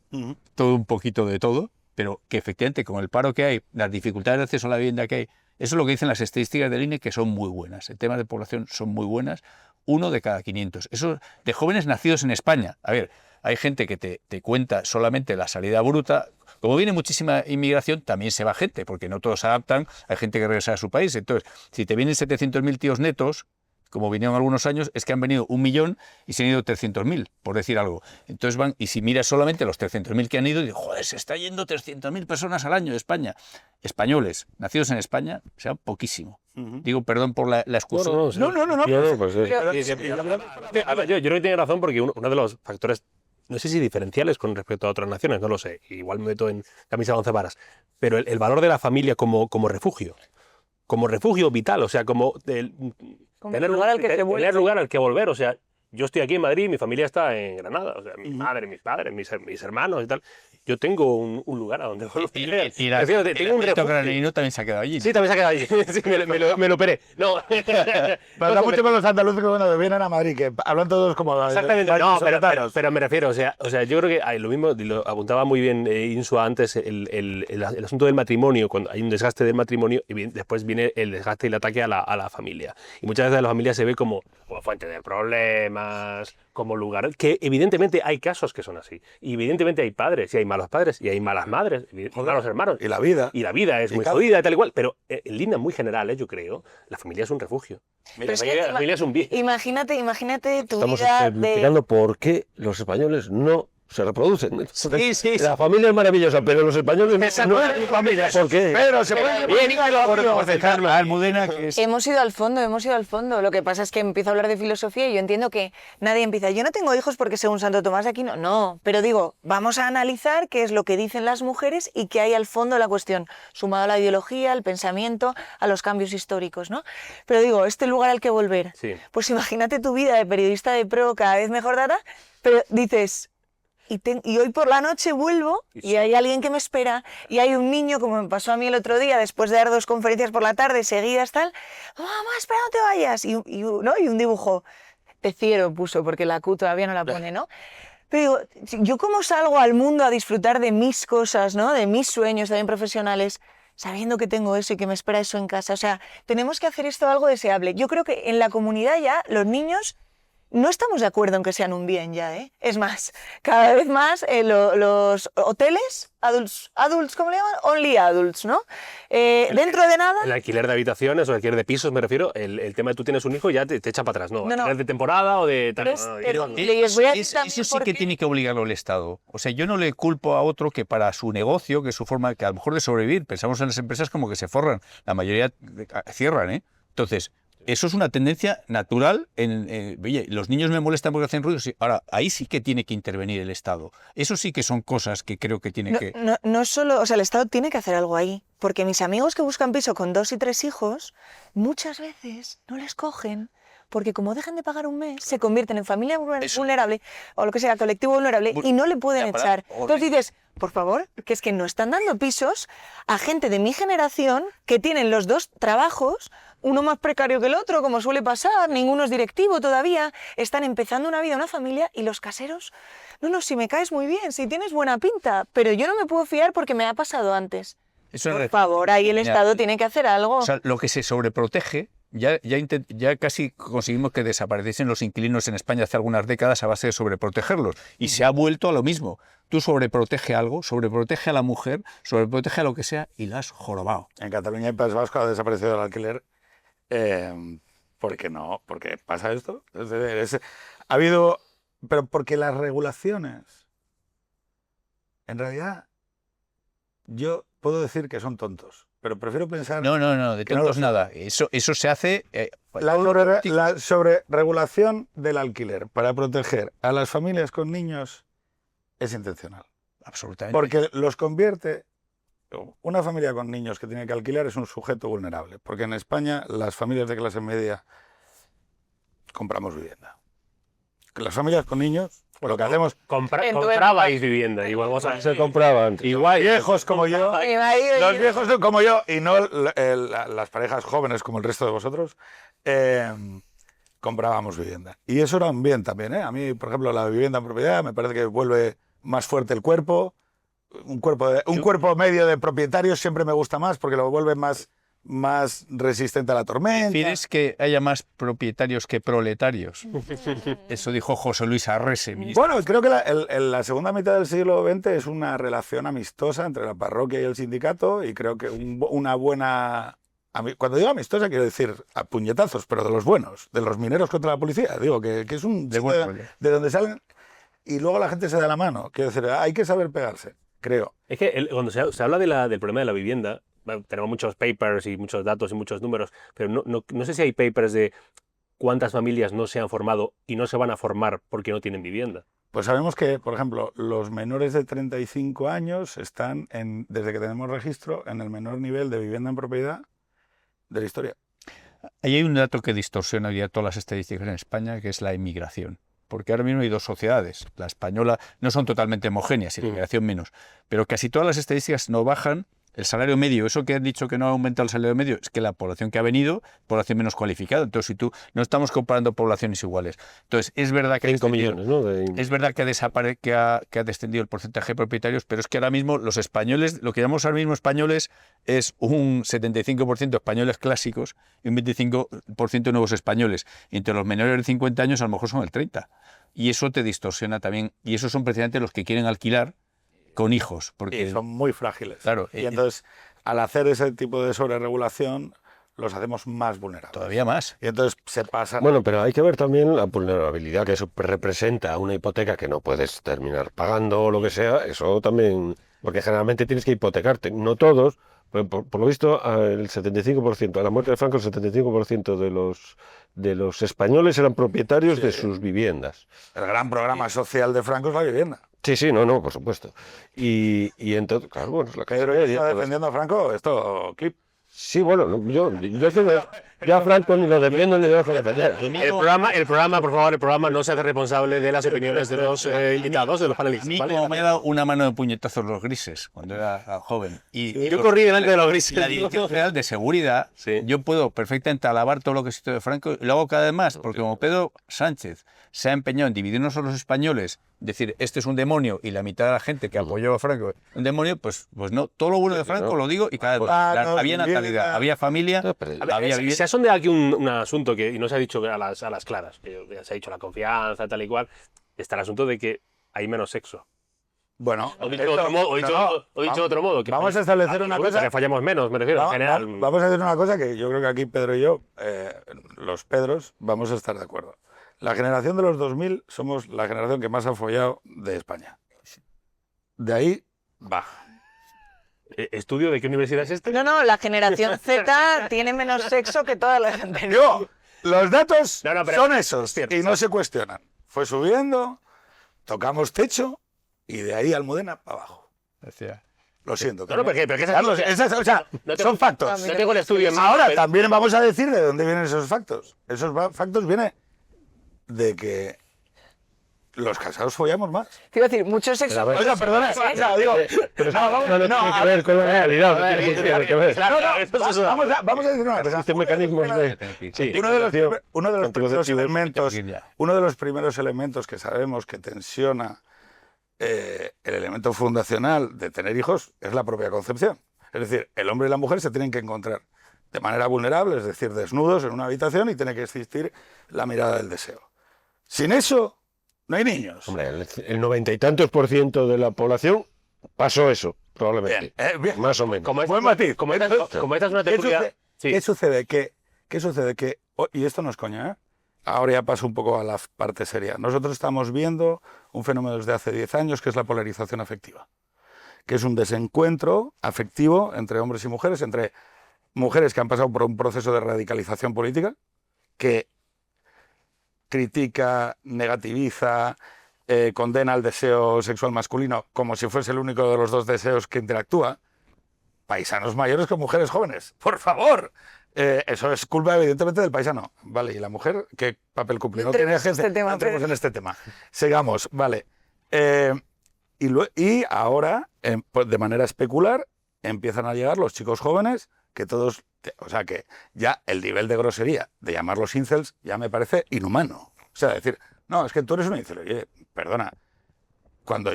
todo un poquito de todo, pero que efectivamente con el paro que hay, las dificultades de acceso a la vivienda que hay, eso es lo que dicen las estadísticas del INE, que son muy buenas, en temas de población son muy buenas, 1 de cada 500. Eso de jóvenes nacidos en España. A ver, hay gente que te cuenta solamente la salida bruta. Como viene muchísima inmigración, también se va gente, porque no todos se adaptan, hay gente que regresa a su país. Entonces, si te vienen 700.000 tíos netos, como vinieron algunos años, es que han venido 1 millón y se han ido 300.000, por decir algo. Entonces van, y si miras solamente los 300.000 que han ido, y dices, joder, se está yendo 300.000 personas al año de España. Españoles, nacidos en España, o sea, poquísimo. Digo, perdón por la excusa. No, Pues, A ver, yo creo que tiene razón porque uno de los factores, no sé si diferenciales con respecto a otras naciones, no lo sé, igual me meto en camisa de 11 varas, pero el valor de la familia como refugio vital, o sea, como tener lugar al que te vuelves. tener lugar al que volver, o sea, yo estoy aquí en Madrid, mi familia está en Granada, o sea, mi madre, mis padres, mis hermanos y tal, yo tengo un lugar a donde volver. Y Tengo un refugio. granadino también se ha quedado allí. Sí, también se ha quedado allí. Sí, me lo operé. No. Pasa mucho con los andaluces que cuando vienen a Madrid, que hablan todos como... Exactamente, no, secretarios. pero me refiero, o sea, yo creo que lo mismo, lo apuntaba muy bien Insua antes, el asunto del matrimonio, cuando hay un desgaste del matrimonio, y después viene el desgaste y el ataque a la familia. Y muchas veces la familia se ve como fuente de problemas, como lugar, que evidentemente hay casos que son así, y evidentemente hay padres, y hay malos padres, y hay malas madres, y malos hermanos. Y la vida. Y la vida es Y muy cada- jodida y tal y cual, pero en línea muy general, yo creo, la familia es un refugio. Pero es que La familia es un bien. Imagínate tu Estamos vida de... explicando por qué los españoles no se reproducen. Sí. La familia es maravillosa, pero los españoles Esa no no es mi familia. ¿Por qué? Pero se puede... Por Carla Almudena, que es... Hemos ido al fondo. Lo que pasa es que empiezo a hablar de filosofía y yo entiendo que nadie empieza. Yo no tengo hijos porque según Santo Tomás de Aquino, no. Pero digo, vamos a analizar qué es lo que dicen las mujeres y qué hay al fondo de la cuestión, sumado a la ideología, al pensamiento, a los cambios históricos, ¿no? Pero digo, este lugar al que volver. Sí. Pues imagínate tu vida de periodista de pro, cada vez mejor data, pero dices... Y hoy por la noche vuelvo y hay alguien que me espera y hay un niño, como me pasó a mí el otro día, después de dar 2 conferencias por la tarde seguidas, tal, mamá, espera, no te vayas. Y un dibujo de Ciero puso, porque la Q todavía no la pone, ¿no? Pero digo, ¿yo cómo salgo al mundo a disfrutar de mis cosas, ¿no? De mis sueños también profesionales, sabiendo que tengo eso y que me espera eso en casa? O sea, tenemos que hacer esto algo deseable. Yo creo que en la comunidad ya los niños... No estamos de acuerdo en que sean un bien ya, ¿eh? Es más, cada vez más los hoteles, adults, ¿cómo le llaman? Only adults, ¿no? Dentro de nada... El alquiler de habitaciones o el alquiler de pisos, me refiero, el tema de tú tienes un hijo y ya te echa para atrás, ¿no? No. Alquiler de temporada o de... Pero es no, terrible. Y os voy a decir también eso sí por que qué. tiene que obligarlo el Estado. O sea, yo no le culpo a otro que para su negocio, que es su forma, que a lo mejor de sobrevivir, pensamos en las empresas como que se forran, la mayoría cierran, ¿eh? Entonces, eso es una tendencia natural. Oye, los niños me molestan porque hacen ruido. Sí. Ahora, ahí sí que tiene que intervenir el Estado. Eso sí que son cosas que creo que tiene que... No solo, o sea, el Estado tiene que hacer algo ahí, porque mis amigos que buscan piso con 2 y 3 hijos, muchas veces no les cogen, porque como dejan de pagar un mes, se convierten en familia vulnerable, o lo que sea, colectivo vulnerable, y no le pueden echar. Entonces dices, por favor, que es que no están dando pisos a gente de mi generación que tienen los 2 trabajos, uno más precario que el otro, como suele pasar, ninguno es directivo todavía, están empezando una vida, una familia, y los caseros, no, si me caes muy bien, si tienes buena pinta, pero yo no me puedo fiar porque me ha pasado antes. Eso Por favor, ahí el Estado tiene que hacer algo. O sea, lo que se sobreprotege, ya casi conseguimos que desapareciesen los inquilinos en España hace algunas décadas a base de sobreprotegerlos. Y se ha vuelto a lo mismo. Tú sobreprotege algo, sobreprotege a la mujer, sobreprotege a lo que sea y la has jorobado. En Cataluña y País Vasco ha desaparecido el alquiler. ¿Por qué no? ¿Por qué pasa esto? Ha habido... Pero porque las regulaciones, en realidad, yo puedo decir que son tontos, pero prefiero pensar... No, de que no lo tontos son. nada. Eso se hace... La sobreregulación del alquiler para proteger a las familias con niños es intencional. Absolutamente. Porque los convierte... Una familia con niños que tiene que alquilar es un sujeto vulnerable, porque en España las familias de clase media compramos vivienda. Las familias con niños, pues lo que hacemos... comprabais vivienda, igual vos Se compraba antes. Igual viejos como yo, Mi marido y los yo. viejos como yo, y no las parejas jóvenes como el resto de vosotros, comprábamos vivienda. Y eso era un bien también, ¿eh? A mí, por ejemplo, la vivienda en propiedad me parece que vuelve más fuerte el cuerpo. Un cuerpo medio de propietarios siempre me gusta más porque lo vuelve más resistente a la tormenta. ¿Prefieres que haya más propietarios que proletarios? Eso dijo José Luis Arrese, ministro. Bueno, creo que la segunda mitad del siglo XX es una relación amistosa entre la parroquia y el sindicato, y creo que una buena... Cuando digo amistosa quiero decir a puñetazos, pero de los buenos, de los mineros contra la policía. Digo que es un... de donde salen y luego la gente se da la mano. Quiero decir, hay que saber pegarse, creo. Es que cuando se habla del problema de la vivienda, tenemos muchos papers y muchos datos y muchos números, pero no sé si hay papers de cuántas familias no se han formado y no se van a formar porque no tienen vivienda. Pues sabemos que, por ejemplo, los menores de 35 años están, desde que tenemos registro, en el menor nivel de vivienda en propiedad de la historia. Ahí hay un dato que distorsiona hoy día todas las estadísticas en España, que es la inmigración. porque ahora mismo hay dos sociedades. La española no son totalmente homogéneas y la inmigración menos, pero casi todas las estadísticas no bajan el salario medio. Eso que han dicho que no ha aumentado el salario medio es que la población que ha venido, población menos cualificada. Entonces, si tú no estamos comparando poblaciones iguales. Entonces, es verdad que 5 millones, ¿no? es verdad que ha descendido el porcentaje de propietarios, pero es que ahora mismo los españoles, lo que llamamos ahora mismo españoles, es un 75% españoles clásicos y un 25% nuevos españoles. Y entre los menores de 50 años a lo mejor son el 30%. Y eso te distorsiona también. Y esos son precisamente los que quieren alquilar con hijos. Porque Y son muy frágiles. Claro, y entonces, al hacer ese tipo de sobreregulación, los hacemos más vulnerables. todavía más. Y entonces se pasa. Bueno, pero hay que ver también la vulnerabilidad que eso representa una hipoteca que no puedes terminar pagando o lo que sea. Eso también, porque generalmente tienes que hipotecarte. No todos, pero por lo visto, el 75%, a la muerte de Franco, el 75% de los españoles eran propietarios de sus viviendas. El gran programa social de Franco es la vivienda. Sí, no, por supuesto. Y entonces, claro, bueno, es la clase Pedro media, está pues, defendiendo a Franco, esto, clip. sí, bueno, yo a Franco ni lo defiendo ni lo dejo defender. El programa, por favor, el programa no se hace responsable de las opiniones de los invitados, de los A panelistas. mí, ¿vale? como me ha dado una mano de puñetazos los grises cuando era joven. Y Yo corrí delante de los grises. la Dirección General de Seguridad, Sí. yo puedo perfectamente alabar todo lo que existe de Franco y lo hago cada vez más, porque como Pedro Sánchez se ha empeñado en dividirnos a los españoles, decir, este es un demonio y la mitad de la gente que apoyó a Franco es un demonio, pues no, todo lo bueno de Franco lo digo y cada vez había natalidad, había familia, No, pero- A ver, se ha sondeado aquí un asunto que y no se ha dicho a las claras, que ya se ha dicho la confianza, tal y cual, está el asunto de que hay menos sexo. Bueno, O dicho de otro modo, de otro modo, que vamos a establecer una cosa. que fallamos menos, me refiero, en general. Vamos a decir una cosa que yo creo que aquí Pedro y yo, los Pedros, vamos a estar de acuerdo. La generación de los 2000 somos la generación que más ha follado de España. De ahí baja. ¿Estudio de qué universidad es este? No, la generación Z tiene menos sexo que toda la gente. Yo, los datos No, pero- son esos cierto, y no se cuestionan. Fue subiendo, tocamos techo y de ahí Almudena para abajo. Decía, Lo siento. No, pero que Carlos, o sea, no te- son factos. No tengo el estudio en mano, Ahora pero- también vamos a decir de dónde vienen esos factos. Esos factos vienen de que los casados follamos más. Quiero decir, mucho sexo. Oiga, perdona, o sea, digo, pero No tiene que ver con la realidad, no tiene que ver. vamos a decir una cosa. Existen mecanismos de... Sí. Uno de los primeros Anticonceptivo. elementos, uno de los primeros elementos que sabemos que tensiona el elemento fundacional de tener hijos es la propia concepción. Es decir, el hombre y la mujer se tienen que encontrar de manera vulnerable, es decir, desnudos en una habitación y tiene que existir la mirada del deseo. Sin eso, no hay niños. Hombre, el 90 y tantos % de la población pasó eso, probablemente. Bien. Más o menos. Buen matiz. Como esta es una ¿Qué tertulia... sucede? Sí. ¿Qué sucede? ¿Qué sucede? Y esto no es coña, ¿eh? Ahora ya paso un poco a la parte seria. Nosotros estamos viendo un fenómeno desde hace 10 años que es la polarización afectiva, que es un desencuentro afectivo entre hombres y mujeres, entre mujeres que han pasado por un proceso de radicalización política, que critica, negativiza, condena el deseo sexual masculino como si fuese el único de los dos deseos que interactúa. Paisanos mayores con mujeres jóvenes. ¡Por favor! Eso es culpa, evidentemente, del paisano. Vale, ¿y la mujer qué papel cumple? No tiene agencia. No entremos en este tema. Sigamos, vale. Y ahora, pues, de manera especular, empiezan a llegar los chicos jóvenes que todos... O sea, que ya el nivel de grosería de llamarlos incels ya me parece inhumano. O sea, decir, no, es que tú eres un incel. Oye, perdona. Cuando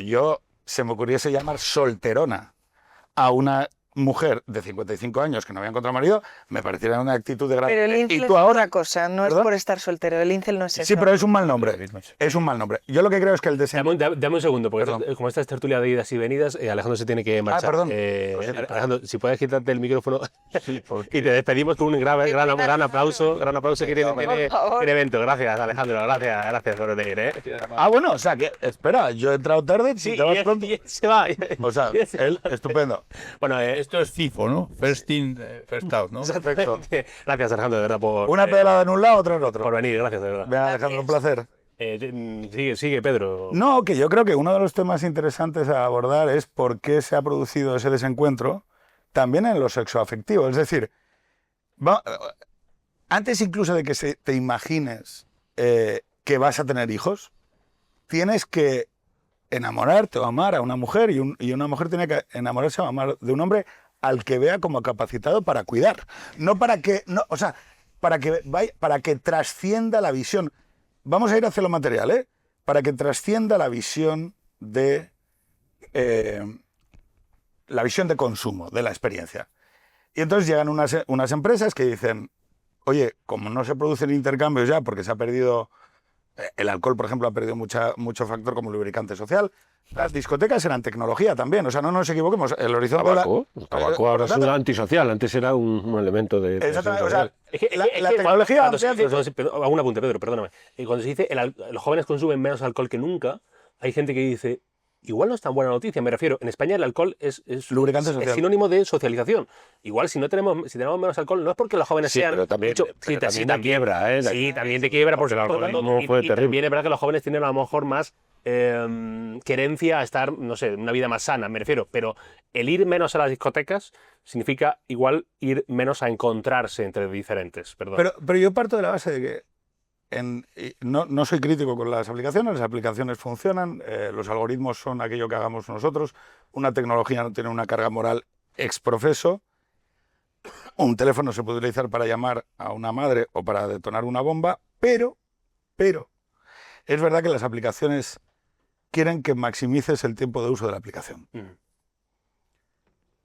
se me ocurriese llamar solterona a una mujer de 55 años que no había encontrado marido, me pareciera una actitud de gran... Pero el incel y es tú ahora... otra cosa, no ¿Perdón? es por estar soltero. El incel no es eso. Sí, pero es un mal nombre. Es un mal nombre. Yo lo que creo es que el deseo... Dame un segundo, porque Perdón. como esta es tertulia de idas y venidas, Alejandro se tiene que marchar. perdón. Alejandro, si puedes quitarte el micrófono y te despedimos con un gran aplauso que tiene evento. Gracias, Alejandro, gracias por venir. Ah, bueno, o sea, que espera, yo he entrado tarde, Sí, te vas pronto. y se va. O sea, él, estupendo. Bueno, esto es FIFO, ¿no? First in, first out, ¿no? Perfecto. Gracias, Alejandro, de verdad, por Una pedalada en un lado, otra en otro. por venir, gracias, de verdad. Venga, Alejandro, un placer. Sigue, Pedro. No, que yo creo que uno de los temas interesantes a abordar es por qué se ha producido ese desencuentro también en lo sexoafectivo. Es decir, antes incluso de que te imagines que vas a tener hijos, tienes que enamorarte o amar a una mujer y una mujer tiene que enamorarse o amar de un hombre al que vea como capacitado para cuidar. No para que, no, o sea, para que trascienda la visión. Vamos a ir hacia lo material, ¿eh? Para que trascienda la visión de consumo, de la experiencia. Y entonces llegan unas empresas que dicen, oye, como no se producen intercambios ya porque se ha perdido, el alcohol, por ejemplo, ha perdido mucho factor como lubricante social, las discotecas eran tecnología también, o sea, no nos equivoquemos, el horizonte... El tabaco ahora es un antisocial, antes era un elemento de... Exactamente, o sea, la que tecnología... hago un apunte, Pedro, perdóname. Cuando se dice los jóvenes consumen menos alcohol que nunca, hay gente que dice, igual no es tan buena noticia, me refiero, en España el alcohol es lubricante social. Es sinónimo de socialización. Igual si tenemos menos alcohol, no es porque los jóvenes sean... pero también, también te quiebra, ¿eh? Sí, también te quiebra, porque el alcoholismo fue terrible. También es verdad que los jóvenes tienen a lo mejor más querencia a estar, no sé, una vida más sana, me refiero, pero el ir menos a las discotecas significa igual ir menos a encontrarse entre diferentes, perdón. Pero yo parto de la base de que no soy crítico con las aplicaciones funcionan, los algoritmos son aquello que hagamos nosotros, una tecnología no tiene una carga moral ex profeso, un teléfono se puede utilizar para llamar a una madre o para detonar una bomba, pero es verdad que las aplicaciones quieren que maximices el tiempo de uso de la aplicación.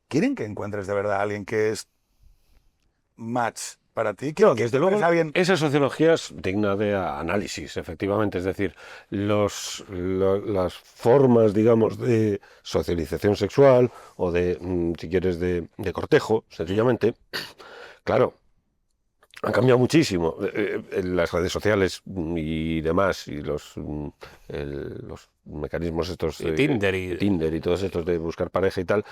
Quieren que encuentres de verdad a alguien que es match para ti. No, desde luego, esa sociología es digna de análisis, efectivamente. Es decir, las formas, digamos, de socialización sexual o de, si quieres, de cortejo, sencillamente, claro, han cambiado muchísimo. Las redes sociales y demás, y los mecanismos estos de Tinder y todos estos de buscar pareja y tal,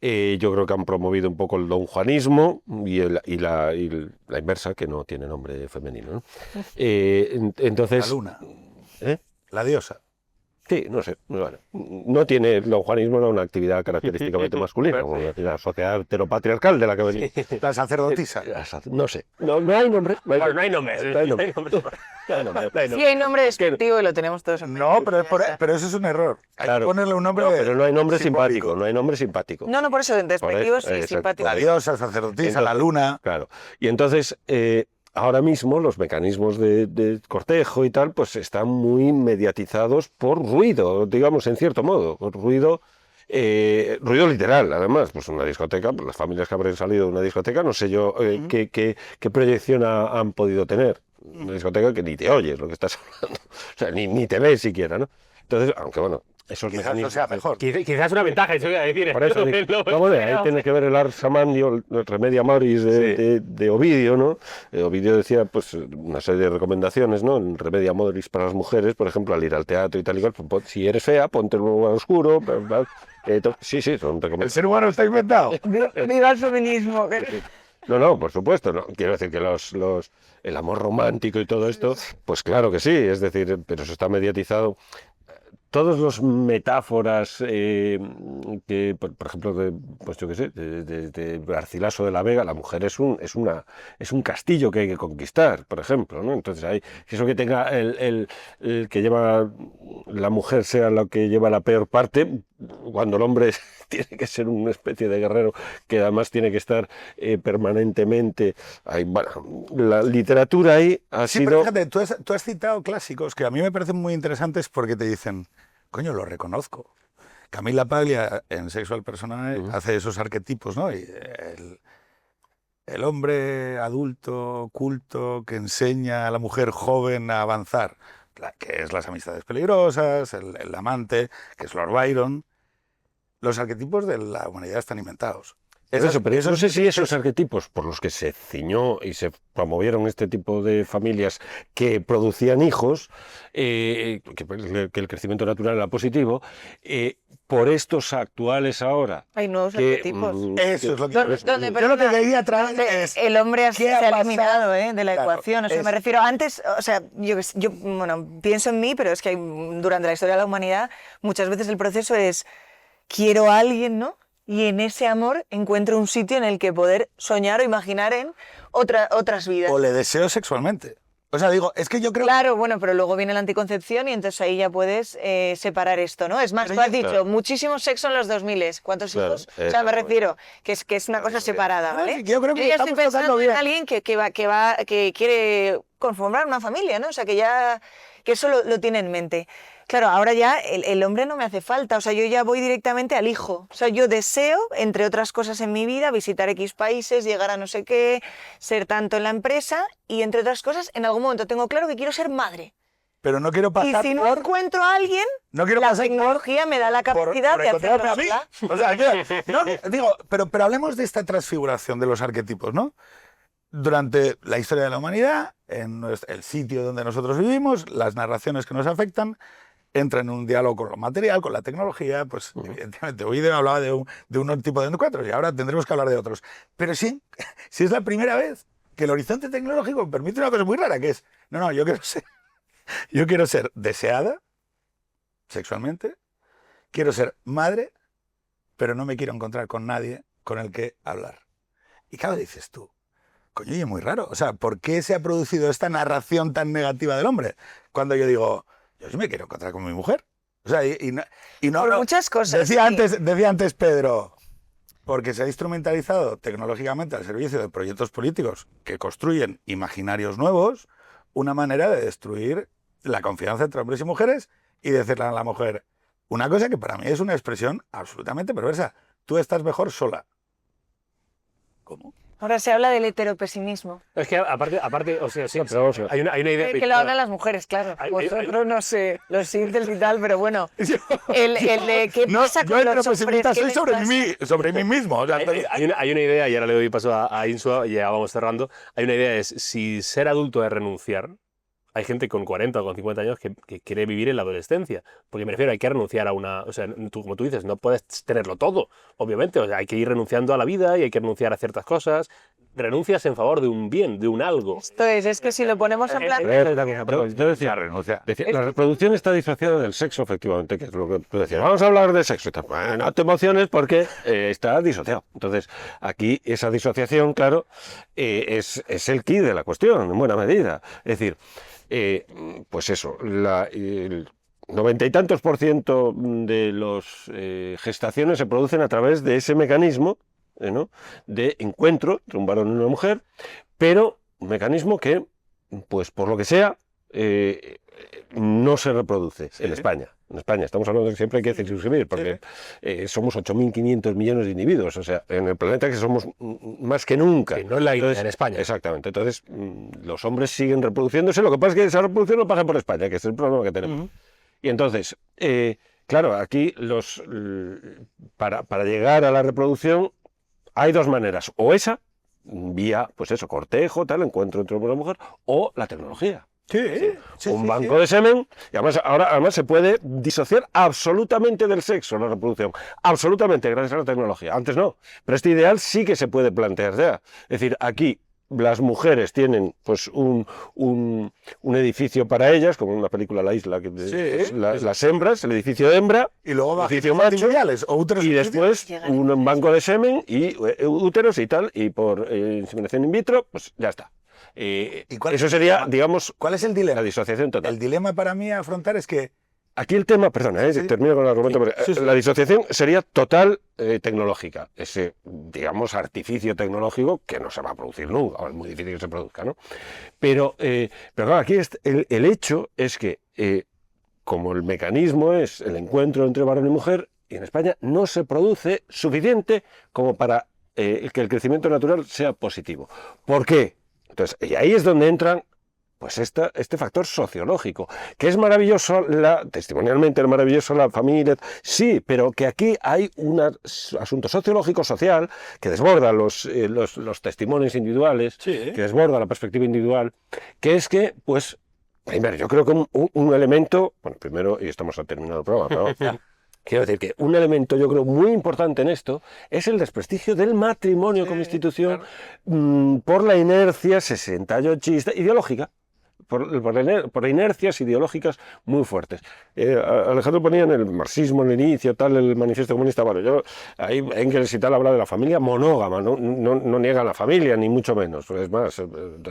yo creo que han promovido un poco el donjuanismo y la inversa, que no tiene nombre femenino, ¿no? Entonces, la luna, ¿eh? La diosa. Sí, no sé, bueno, no tiene, el donjuanismo era una actividad característicamente masculina, como la sociedad heteropatriarcal de la que venía. La sacerdotisa. No sé, no hay nombre. No hay nombre. Sí hay nombre despectivo y lo tenemos todos en mente. No, pero eso es un error. Hay que ponerle un nombre. No, pero no hay nombre simpático, no hay nombre simpático. No, por eso, despectivo sí, simpático. La diosa, sacerdotisa, la luna. Claro, y entonces... ahora mismo los mecanismos de cortejo y tal, pues están muy mediatizados por ruido, digamos, en cierto modo, por ruido literal, además, pues una discoteca, pues las familias que habrán salido de una discoteca, no sé yo qué proyección han podido tener. Una discoteca que ni te oyes lo que estás hablando, o sea, ni te ves siquiera, ¿no? Entonces, aunque bueno, esos quizás mecanismos... no sea mejor. Quizás una ventaja, eso voy a decir. Por eso, ahí tiene que ver el Ars Amandio, el Remedia Amoris de Ovidio, ¿no? Ovidio decía, pues, una serie de recomendaciones, ¿no? El Remedia Amoris para las mujeres, por ejemplo, al ir al teatro y tal y cual, pues, si eres fea, ponte un lugar oscuro, sí, son recomendaciones. El ser humano está inventado. Viva el feminismo. No, por supuesto, no. Quiero decir que el amor romántico y todo esto, pues claro que sí, es decir, pero eso está mediatizado. Todos los metáforas que, por ejemplo, pues yo qué sé, de Garcilaso de la Vega, la mujer es un castillo que hay que conquistar, por ejemplo, ¿no? Entonces hay eso que tenga el que lleva la mujer sea lo que lleva la peor parte, cuando el hombre tiene que ser una especie de guerrero que además tiene que estar permanentemente ahí. Bueno, la literatura ahí ha sido... Pero fíjate, tú has citado clásicos que a mí me parecen muy interesantes porque te dicen, coño, lo reconozco. Camila Paglia en Sexual Personae hace esos arquetipos, ¿no? Y el hombre adulto, culto, que enseña a la mujer joven a avanzar, que es las amistades peligrosas, el amante, que es Lord Byron. Los arquetipos de la humanidad están inventados. Pero no sé si esos arquetipos por los que se ciñó y se promovieron este tipo de familias que producían hijos, que el crecimiento natural era positivo, por estos actuales ahora... Hay nuevos arquetipos. Eso es lo que... Yo lo que quería traer es... El hombre se ha eliminado de la ecuación. O sea, me refiero antes, o sea, yo bueno, pienso en mí, pero es que durante la historia de la humanidad muchas veces el proceso es quiero a alguien, ¿no? Y en ese amor encuentro un sitio en el que poder soñar o imaginar en otras vidas. O le deseo sexualmente. O sea, digo, es que yo creo... Claro, bueno, pero luego viene la anticoncepción y entonces ahí ya puedes separar esto, ¿no? Es más, Pero tú has yo- dicho, Claro. muchísimo sexo en los 2000. ¿Cuántos Claro, hijos? O sea, me exactamente. refiero que es una cosa separada, No, ¿vale? sí, que yo creo que ya estoy estamos tocando pensando en bien. alguien que quiere conformar una familia, ¿no? O sea, que eso lo tiene en mente. Claro, ahora ya el hombre no me hace falta, o sea, yo ya voy directamente al hijo. O sea, yo deseo, entre otras cosas en mi vida, visitar X países, llegar a no sé qué, ser tanto en la empresa y, entre otras cosas, en algún momento tengo claro que quiero ser madre. Pero no quiero Y pasar si no por... encuentro a alguien, No quiero la pasar tecnología me da la capacidad por de encontrarme hacerlo a mí. sola. O sea, digo, pero hablemos de esta transfiguración de los arquetipos, ¿no? Durante la historia de la humanidad, en el sitio donde nosotros vivimos, las narraciones que nos afectan entran en un diálogo con lo material, con la tecnología, pues evidentemente hoy hablaba de un tipo de encuentros y ahora tendremos que hablar de otros. Pero sí, si es la primera vez que el horizonte tecnológico permite una cosa muy rara, que es, no, yo quiero ser deseada sexualmente, quiero ser madre, pero no me quiero encontrar con nadie con el que hablar. Y claro, dices tú, coño, y es muy raro. O sea, ¿por qué se ha producido esta narración tan negativa del hombre? Cuando yo digo, yo sí me quiero encontrar con mi mujer. O sea, y no, Por muchas cosas. decía sí. antes Pedro, porque se ha instrumentalizado tecnológicamente al servicio de proyectos políticos que construyen imaginarios nuevos, una manera de destruir la confianza entre hombres y mujeres y decirle a la mujer una cosa que para mí es una expresión absolutamente perversa. Tú estás mejor sola. ¿Cómo? Ahora se habla del heteropesimismo. Es que aparte, o sea, sí, Pero vamos a ver. hay una idea... Que lo hablan las mujeres, claro. Vosotros no sé, los incels y tal, pero bueno. El de qué No, pasa yo con los heteropesimista hombres, ¿qué soy les pasa? sobre mí mismo. O sea, Hay una idea, y ahora le doy paso a Insua, y ya vamos cerrando. Hay una idea, es si ser adulto es renunciar. Hay gente con 40 o con 50 años que quiere vivir en la adolescencia. Porque me refiero, hay que renunciar a una... O sea, como tú dices, no puedes tenerlo todo, obviamente. O sea, hay que ir renunciando a la vida y hay que renunciar a ciertas cosas. Renuncias en favor de un bien, de un algo. Esto es que si lo ponemos en plan... Yo decía, la reproducción está disociada del sexo, efectivamente, que es lo que tú decías. Vamos a hablar de sexo. Y tal. Bueno, no te emociones porque está disociado. Entonces, aquí esa disociación, claro, es el quid de la cuestión, en buena medida. Es decir, pues eso, el 90 y tantos % de las gestaciones se producen a través de ese mecanismo, ¿no?, de encuentro entre un varón y una mujer, pero un mecanismo que, pues por lo que sea, no se reproduce en España. En España estamos hablando de que siempre hay que circunscribir, porque somos 8.500 millones de individuos, o sea, en el planeta que somos más que nunca. Sí, no en la India, Entonces, en España. Exactamente. Entonces, los hombres siguen reproduciéndose, lo que pasa es que esa reproducción no pasa por España, que es el problema que tenemos. Y entonces, claro, aquí para llegar a la reproducción hay dos maneras, o esa, vía, pues eso, cortejo, tal, encuentro entre hombre y mujer, o la tecnología. Un banco de semen, y además se puede disociar absolutamente del sexo, la reproducción, absolutamente, gracias a la tecnología. Antes no, pero este ideal sí que se puede plantear ya. Es decir, aquí las mujeres tienen pues un edificio para ellas, como en una película La Isla, que las hembras, el edificio de hembra, y luego edificio macho, o úteros y después un banco de semen y úteros y tal, y por inseminación in vitro, pues ya está. Eso sería, digamos, ¿cuál es el dilema? la disociación total. El dilema para mí a afrontar es que Aquí el tema, perdona, termino con el argumento, porque la disociación sería total tecnológica, ese, digamos, artificio tecnológico que no se va a producir nunca, o es muy difícil que se produzca, ¿no? Pero claro, aquí el hecho es que, como el mecanismo es el encuentro entre varón y mujer, y en España no se produce suficiente como para que el crecimiento natural sea positivo. ¿Por qué? Entonces, y ahí es donde entran pues este factor sociológico, que es maravilloso, testimonialmente es maravilloso la familia, sí, pero que aquí hay un asunto sociológico, social, que desborda los testimonios individuales, que desborda la perspectiva individual, que es que, pues, primero, yo creo que un elemento, bueno, primero, y estamos a terminar el programa, pero quiero decir que un elemento, yo creo, muy importante en esto es el desprestigio del matrimonio como institución por la inercia 68ista ideológica. por inercias ideológicas muy fuertes. Alejandro ponía en el marxismo, en el inicio, tal, el manifiesto comunista. Bueno, yo ahí Engels y tal habla de la familia monógama, no niega la familia, ni mucho menos. Es más,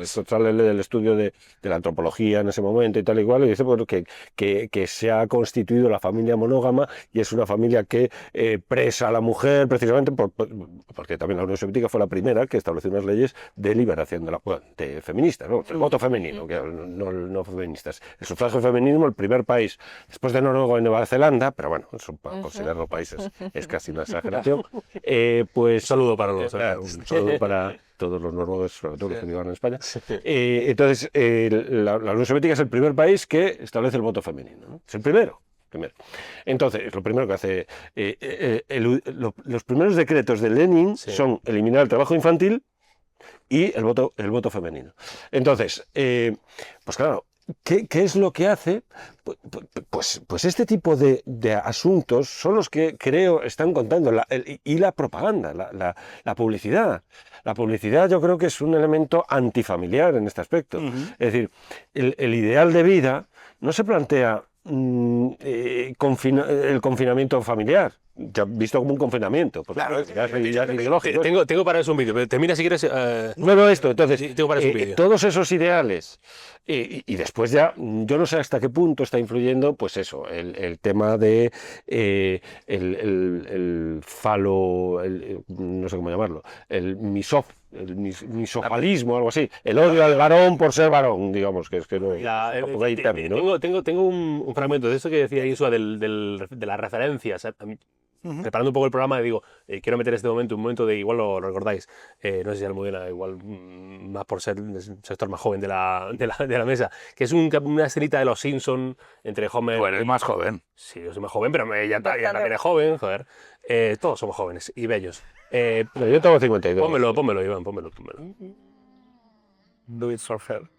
esto sale del estudio de la antropología en ese momento y tal y cual, y dice bueno, que se ha constituido la familia monógama y es una familia que presa a la mujer precisamente porque también la Unión Soviética fue la primera que estableció unas leyes de liberación de feministas, ¿no? El voto femenino, que no feministas. El sufragio femenino, el primer país, después de Noruega y Nueva Zelanda, pero bueno, eso para considerarlo países es casi una exageración. Pues, saludo para los un saludo para todos los noruegos, sobre todo los que vivan en España. Entonces, la Unión Soviética es el primer país que establece el voto femenino, ¿no? Es el primero. Entonces, lo primero que hace, los primeros decretos de Lenin son eliminar el trabajo infantil y el voto femenino. Entonces, pues claro, ¿qué es lo que hace? Pues este tipo de asuntos son los que creo están contando, y la propaganda, la publicidad. La publicidad yo creo que es un elemento antifamiliar en este aspecto. Es decir, el ideal de vida no se plantea el confinamiento familiar, ya visto como un confinamiento. Claro, ya es ideológico. Tengo para eso un vídeo, pero termina si quieres. Bueno, esto, entonces, Sí, tengo para eso un vídeo. todos esos ideales, y después ya, yo no sé hasta qué punto está influyendo, pues eso, el tema de el falo, no sé cómo llamarlo, el misofalismo, algo así, el odio al varón por ser varón, digamos, que es que no tampoco hay término. Tengo un fragmento de esto que decía Isua de las referencias. Preparando un poco el programa, digo, quiero meter este momento, un momento de, igual lo recordáis, no sé si Almudena, igual más por ser el sector más joven de la mesa, que es una escenita de los Simpson entre Homer. Bueno, es más joven. Sí, yo soy más joven, pero ella también es joven, joder. Todos somos jóvenes y bellos. Yo tengo 52. Pónmelo, Iván, pónmelo. Do it for her.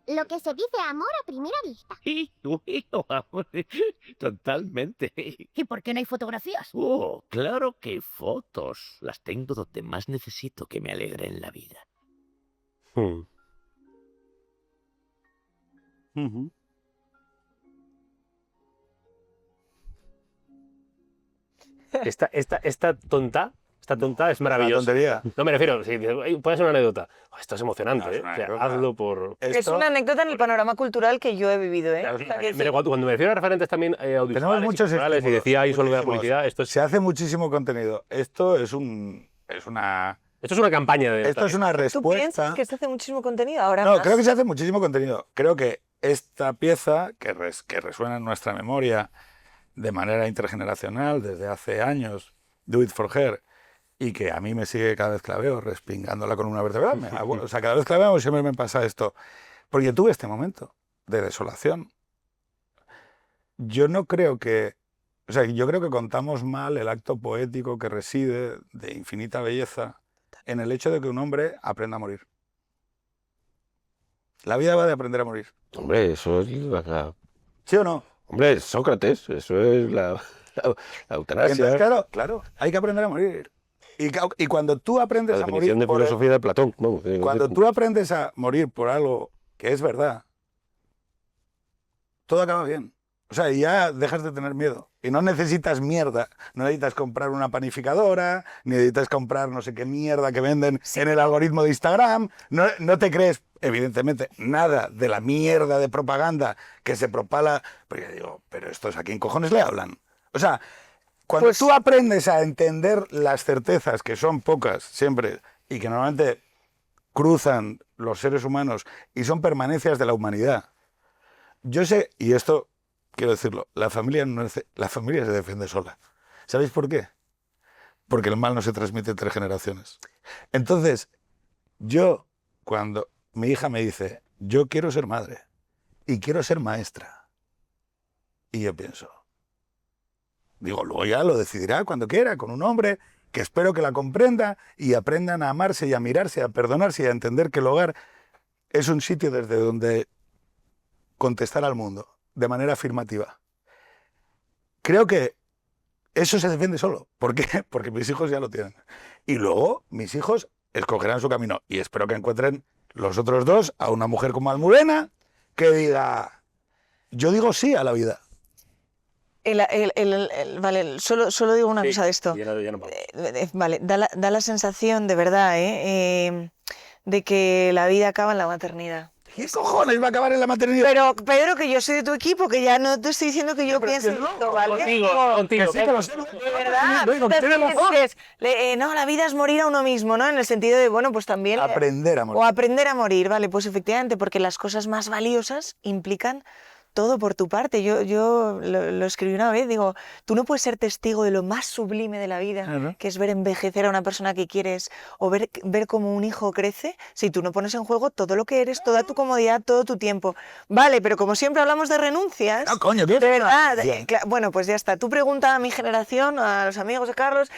Lo que se dice amor a primera vista. Sí, bueno, amor, totalmente. ¿Y por qué no hay fotografías? Oh, claro que hay fotos. Las tengo donde más necesito que me alegren la vida. Esta tonta es maravillosa. Una tontería. No me refiero, si puede ser una anécdota. Esto es emocionante, No, es una O sea, anécdota. hazlo por. Es una anécdota en el panorama cultural que yo he vivido, ¿eh? O sea, que sí. Mira, cuando me refiero a referentes también audiovisuales, Tenemos muchos y culturales, y decía Isol de la muchísimos. publicidad, esto es Se hace muchísimo contenido. Esto es una campaña de. Esto es una ¿Tú respuesta. piensas que se hace muchísimo contenido ahora No, más? creo que se hace muchísimo contenido. Creo que esta pieza, que resuena en nuestra memoria de manera intergeneracional desde hace años, Do It For Her, y que a mí me sigue cada vez que la veo respingando la columna vertebral. O sea, cada vez que la veo siempre me pasa esto. Porque tuve este momento de desolación. Yo no creo que... O sea, yo creo que contamos mal el acto poético que reside de infinita belleza en el hecho de que un hombre aprenda a morir. La vida va de aprender a morir. Hombre, eso es ¿Sí o no? hombre, Sócrates, eso es la eutanasia. Entonces, claro, hay que aprender a morir. Y cuando tú aprendes La a morir definición de por filosofía de Platón. Vamos, cuando tú aprendes a morir por algo que es verdad, todo acaba bien. O sea, y ya dejas de tener miedo. Y no necesitas mierda. No necesitas comprar una panificadora, ni necesitas comprar no sé qué mierda que venden en el algoritmo de Instagram. No te crees, evidentemente, nada de la mierda de propaganda que se propala. Porque digo, pero estos a quién cojones le hablan. O sea, cuando tú aprendes a entender las certezas, que son pocas siempre, y que normalmente cruzan los seres humanos y son permanencias de la humanidad. Yo sé, y esto quiero decirlo, la familia se defiende sola. ¿Sabéis por qué? Porque el mal no se transmite entre generaciones. Entonces, yo, cuando mi hija me dice, yo quiero ser madre y quiero ser maestra, y yo pienso, digo, luego ya lo decidirá cuando quiera, con un hombre que espero que la comprenda y aprendan a amarse y a mirarse, a perdonarse y a entender que el hogar es un sitio desde donde contestar al mundo de manera afirmativa. Creo que eso se defiende solo. ¿Por qué? Porque mis hijos ya lo tienen. Y luego mis hijos escogerán su camino y espero que encuentren los otros dos a una mujer como Almudena que diga, yo digo sí a la vida. Vale, solo digo una cosa de esto. Ya no puedo. Vale, da la sensación, de verdad, de que la vida acaba en la maternidad. ¿Qué cojones va a acabar en la maternidad? Pero, Pedro, que yo soy de tu equipo, que ya no te estoy diciendo que yo piense esto, ¿vale? Contigo. De verdad, no, la vida es morir a uno mismo, ¿no? En el sentido de, bueno, pues también... Aprender a morir. O aprender a morir, vale, pues efectivamente, porque las cosas más valiosas implican todo por tu parte. Yo lo escribí una vez, digo, tú no puedes ser testigo de lo más sublime de la vida, Claro. que es ver envejecer a una persona que quieres o ver cómo un hijo crece, si tú no pones en juego todo lo que eres, toda tu comodidad, todo tu tiempo. Vale, pero como siempre hablamos de renuncias... No, coño, ¿qué? De verdad, Bien. bueno, pues ya está. Tú pregunta a mi generación, a los amigos de Carlos,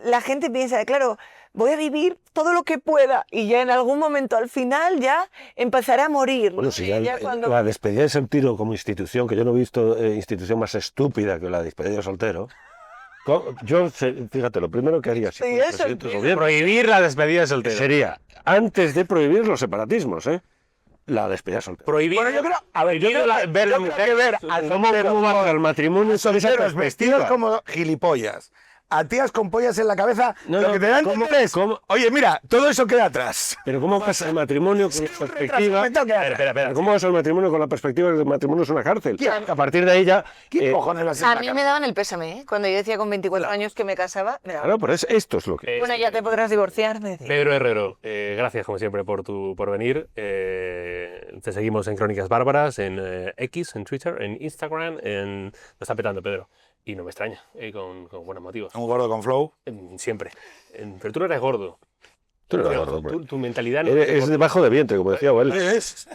la gente piensa, claro, voy a vivir todo lo que pueda y ya en algún momento al final ya empezaré a morir. Bueno, ¿no? si Y ya ya cuando... la despedida de soltero como institución, que yo no he visto institución más estúpida que la despedida de soltero. Yo, fíjate, lo primero que haría si Sí, fuera eso presidente del es. gobierno Prohibir la despedida de soltero. sería, antes de prohibir los separatismos, la despedida de soltero. Prohibir. Bueno, yo creo, a ver, yo creo ver la que mujer. ver al ¿Cómo va el matrimonio con esa solteros vestidos perspectiva? como gilipollas, a tías con pollas en la cabeza, No, lo no, que te dan ¿cómo- es, cómo? oye, mira, todo eso queda atrás. Pero ¿cómo vas al matrimonio con la perspectiva? Espera. ¿Cómo vas al matrimonio con la perspectiva de que el matrimonio es una cárcel? A partir de ahí ya... ¿Qué cojones va a ser A la mí cara? me daban el pésame, ¿eh? Cuando yo decía con 24 años que me casaba, me daban. Claro, pero esto es lo que... Bueno, ya te podrás divorciar, me decía. Pedro Herrero, gracias como siempre por venir. Te seguimos en Crónicas Bárbaras, en X, en Twitter, en Instagram. Lo está petando, Pedro. Y no me extraña, con buenos motivos. Un gordo con flow. Siempre. Pero tú no eres gordo. Tú no eres Pero gordo, hombre. tu mentalidad no Es gordo. debajo de vientre, como decía él. Es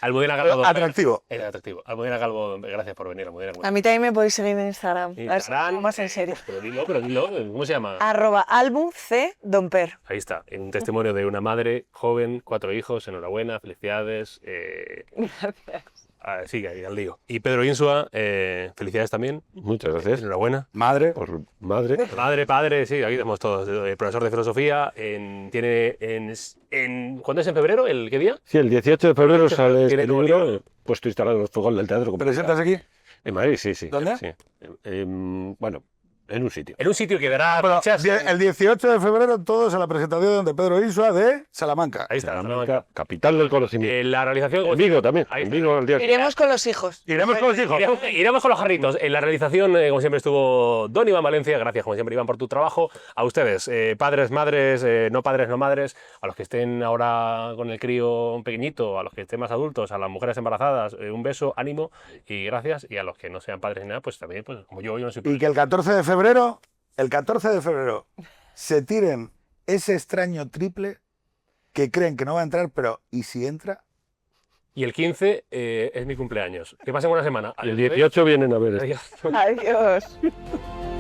Almudena Galgo. atractivo. Es atractivo. Almudena Galgo, gracias por venir. Almudena. A mí también me podéis seguir en Instagram. A ver si Instagram, hago más en serio. Pero dilo. ¿Cómo se llama? @álbum C Domper. Ahí está, un testimonio de una madre joven, 4 hijos, enhorabuena, felicidades. Gracias. Sigue al lío. Y Pedro Insua, felicidades también, Muchas gracias. enhorabuena. Madre. Por madre. Madre, padre, sí, aquí estamos todos. Profesor de filosofía, ¿cuándo es en febrero? ¿El qué día? Sí, el 18 de febrero sale ¿Tiene este nuevo libro, libro? puesto instalado en el fogón del teatro. ¿Pero sientas aquí? En Madrid, sí. ¿Dónde? Sí. Bueno, en un sitio. En un sitio que dará Bueno, fichas. el 18 de febrero todos a la presentación de Pedro Insua de Salamanca. Ahí está, Salamanca, capital del conocimiento. La realización. En Vigo también. Ahí En está. Vigo el día. Iremos con los hijos. Iremos con los hijos. Iremos con los jarritos. En la realización, como siempre, estuvo Don Iván Valencia. Gracias, como siempre, Iván, por tu trabajo. A ustedes, padres, madres, no padres, no madres, a los que estén ahora con el crío pequeñito, a los que estén más adultos, a las mujeres embarazadas, un beso, ánimo y gracias. Y a los que no sean padres ni nada, pues también, pues como yo no soy padre. Y que el 14 de febrero se tiren ese extraño triple que creen que no va a entrar, pero ¿y si entra? Y el 15 es mi cumpleaños. Que pasen buena semana. Y el 18 vienen a ver esto. Adiós. Adiós.